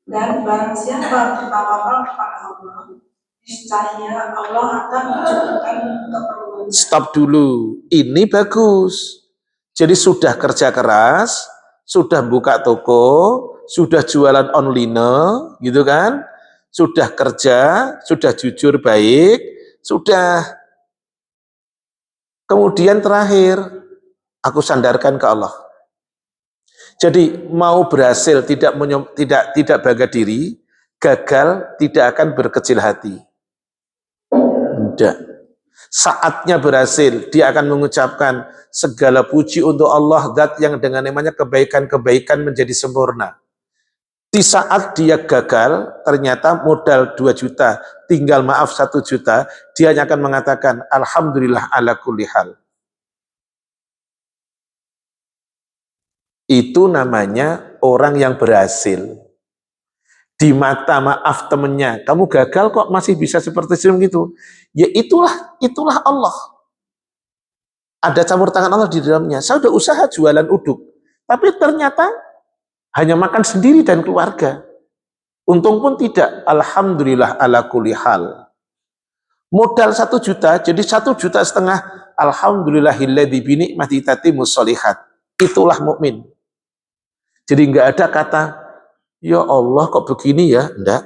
Dan barang siapa bertawakal kepada Allah, niscaya Allah akan mencukupkan keperluan. Stop dulu. Ini bagus. Jadi sudah kerja keras, sudah buka toko, sudah jualan online, gitu kan? Sudah kerja, sudah jujur baik, sudah. Kemudian terakhir, aku sandarkan ke Allah. Jadi mau berhasil tidak bangga diri, gagal tidak akan berkecil hati. Tidak. Saatnya berhasil, dia akan mengucapkan segala puji untuk Allah, zat yang dengan namanya kebaikan-kebaikan menjadi sempurna. Di saat dia gagal, ternyata modal 2 juta, tinggal maaf 1 juta, dia hanya akan mengatakan, Alhamdulillah ala kulli hal. Itu namanya orang yang berhasil. Di mata maaf temennya, kamu gagal kok masih bisa seperti senyum gitu. Ya itulah Allah. Ada campur tangan Allah di dalamnya. Saya udah usaha jualan uduk, tapi ternyata hanya makan sendiri dan keluarga. Untung pun tidak. Alhamdulillah ala kulli hal. Modal 1 juta, jadi 1,5 juta. Alhamdulillahilladzi bi ni'mati tatimmus sholihat. Itulah mukmin. Jadi nggak ada kata, ya Allah kok begini ya, enggak.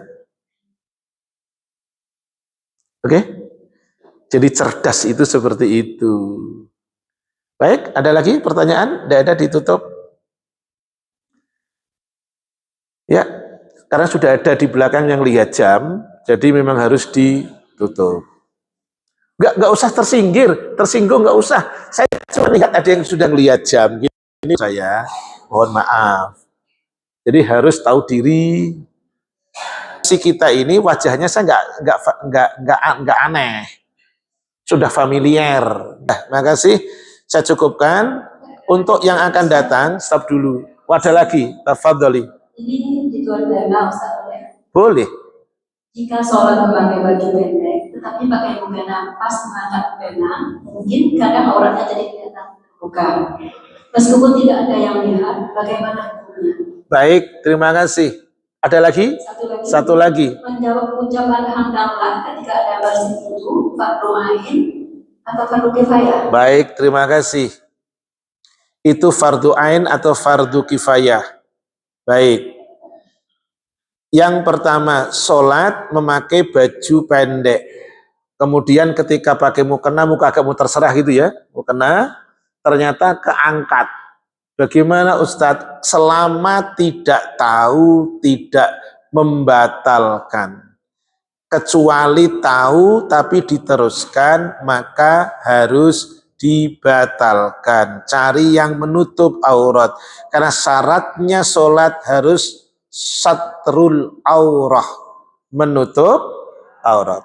Oke? Jadi cerdas itu seperti itu. Baik, ada lagi pertanyaan? Tidak ada, ditutup. Ya, karena sudah ada di belakang yang lihat jam, jadi memang harus ditutup. Nggak usah tersinggung nggak usah. Saya cuma lihat ada yang sudah lihat jam. Gini saya, mohon maaf. Jadi harus tahu diri. Si kita ini wajahnya saya nggak aneh, sudah familiar. Nah, makasih. Saya cukupkan. Untuk yang akan datang, stop dulu. Wadah lagi, tafadholi. Ini di luar dana, Ustaz. Boleh. Jika sholat memakai baju pendek, tetapi pakai mukena pas mengangkat mukena, mungkin kadang auratnya jadi kelihatan terbuka. Meskipun tidak ada yang lihat, bagaimana hukumnya? Baik, terima kasih. Ada lagi? Satu lagi. Menjawab ucapan hamdalah ketika ada baris itu, fardu ain atau fardu kifayah? Baik, terima kasih. Itu fardu ain atau fardu kifayah? Baik. Yang pertama, sholat memakai baju pendek. Kemudian ketika pakai mukena, muka kamu terserah gitu ya, mukena, ternyata keangkat. Bagaimana Ustadz? Selama tidak tahu, tidak membatalkan. Kecuali tahu tapi diteruskan, maka harus dibatalkan. Cari yang menutup aurat. Karena syaratnya sholat harus satrul aurah, menutup aurat.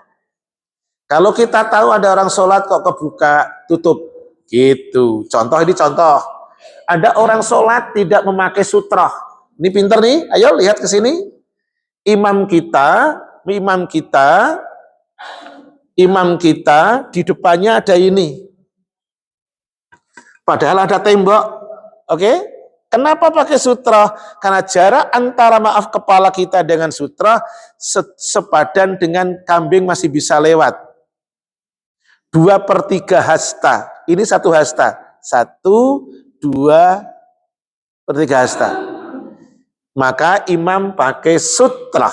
Kalau kita tahu ada orang sholat kok kebuka, tutup. Gitu. Contoh ini contoh. Ada orang sholat tidak memakai sutrah. Ini pinter nih, ayo lihat ke sini. Imam kita di depannya ada ini. Padahal ada tembok. Oke? Kenapa pakai sutra? Karena jarak antara maaf kepala kita dengan sutra sepadan dengan kambing masih bisa lewat. 2/3 hasta. Ini 1 hasta. 1, 2/3 hasta. Maka imam pakai sutra.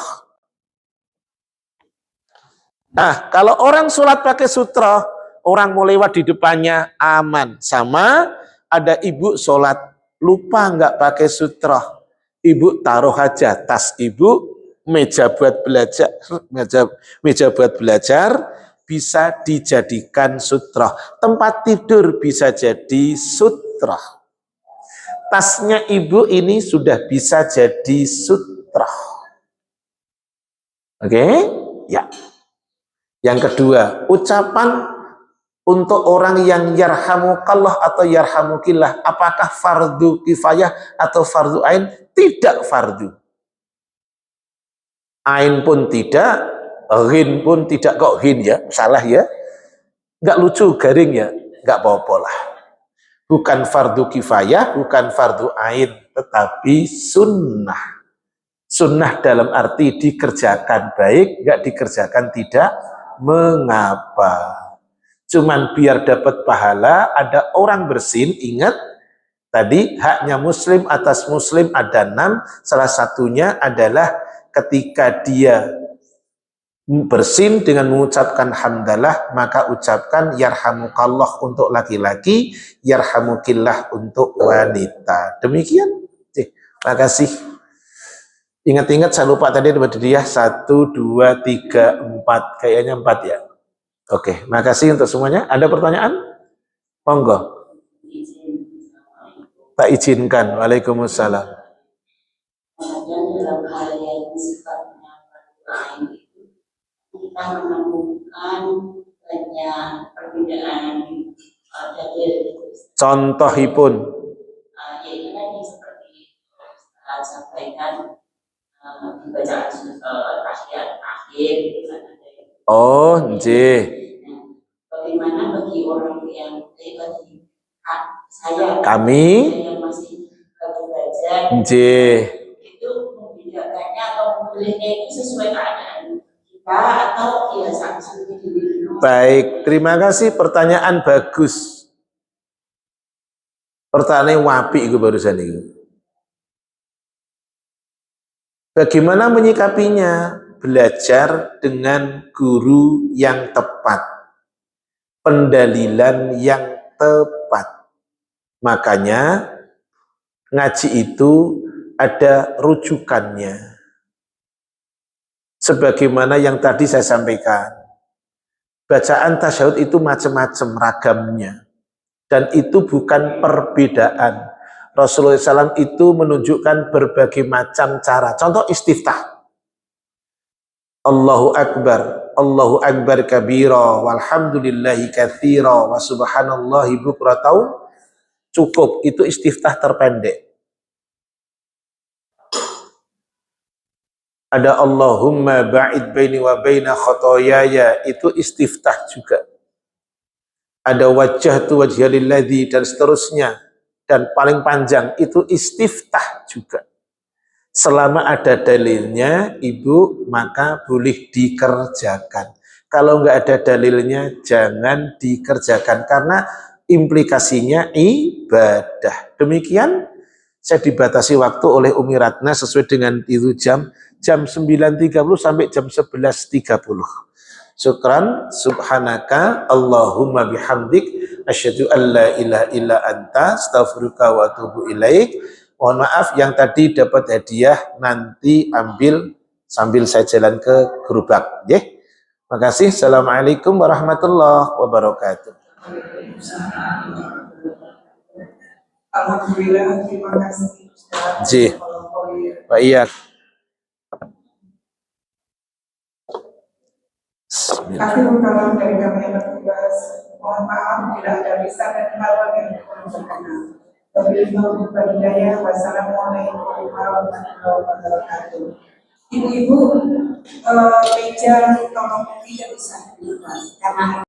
Nah, kalau orang sholat pakai sutra, orang mau lewat di depannya aman. Sama Ada ibu sholat, lupa nggak pakai sutroh. Ibu taruh aja tas ibu, meja buat belajar, meja buat belajar bisa dijadikan sutroh. Tempat tidur bisa jadi sutroh. Tasnya ibu ini sudah bisa jadi sutroh. Oke? Ya. Yang kedua, ucapan untuk orang yang yarhamukallah atau yarhamukillah, apakah fardu kifayah atau fardu ain? Tidak fardu. Ain pun tidak, ghin pun tidak. Kok ghin ya? Salah ya? Nggak lucu, garing ya? Nggak apa-apa lah. Bukan fardu kifayah, bukan fardu ain, tetapi sunnah. Sunnah dalam arti dikerjakan baik, nggak dikerjakan tidak mengapa. Cuman biar dapat pahala, ada orang bersin, ingat tadi haknya muslim atas muslim ada 6, salah satunya adalah ketika dia bersin dengan mengucapkan hamdalah, maka ucapkan yarhamukallah untuk laki-laki, yarhamukillah untuk wanita. Demikian. Makasih. Ingat-ingat saya lupa tadi ada dia 1, 2, 3, 4. Kayaknya 4 ya. Oke, makasih untuk semuanya. Ada pertanyaan? Monggo. Tak izinkan. Waalaikumsalam. Dalam hal yang sifatnya kita menemukan banyak perbedaan dalil. Contohipun. Yaitu tadi seperti Ustaz sampaikan bacaan tahiyat akhir. Oh, nggih. Bagaimana bagi orang yang bagi saya yang masih belajar, itu membedakannya atau memilihnya itu sesuai keadaan kita atau biasa sendiri. Baik, terima kasih, pertanyaan bagus. Pertanyaan wapi itu barusan itu. Bagaimana menyikapinya? Belajar dengan guru yang tepat, pendalilan yang tepat. Makanya ngaji itu ada rujukannya. Sebagaimana yang tadi saya sampaikan, bacaan tasyahud itu macam-macam ragamnya, dan itu bukan perbedaan. Rasulullah SAW itu menunjukkan berbagai macam cara. Contoh istiftah. Allahu Akbar kabira, walhamdulillahi katsira, wa subhanallahi bukratan. Cukup, itu istiftah terpendek. Ada Allahumma ba'id baini wa baina khotoyaya, itu istiftah juga. Ada wajjahtu wajhiya lilladzi, dan seterusnya. Dan paling panjang, itu istiftah juga. Selama ada dalilnya, ibu, maka boleh dikerjakan. Kalau nggak ada dalilnya, jangan dikerjakan. Karena implikasinya ibadah. Demikian, saya dibatasi waktu oleh Umi Ratna sesuai dengan itu jam 9.30 sampai jam 11.30. Syukran, subhanaka, Allahumma bihamdik, asyhadu an la ilaha illa anta, astaghfiruka wa atubu ilaik. Mohon maaf yang tadi dapat hadiah nanti ambil sambil saya jalan ke gerobak. Makasih. Assalamualaikum warahmatullahi wabarakatuh. Alhamdulillah, terima kasih Ustaz. Pak Iya. Tapi kalau dari kami yang bertugas, mohon maaf bila ada bisa dan hal yang kurang berkenan. Wassalamualaikum warahmatullahi wabarakatuh. Ibu-ibu, meja tolong tidak bisa dibuka karena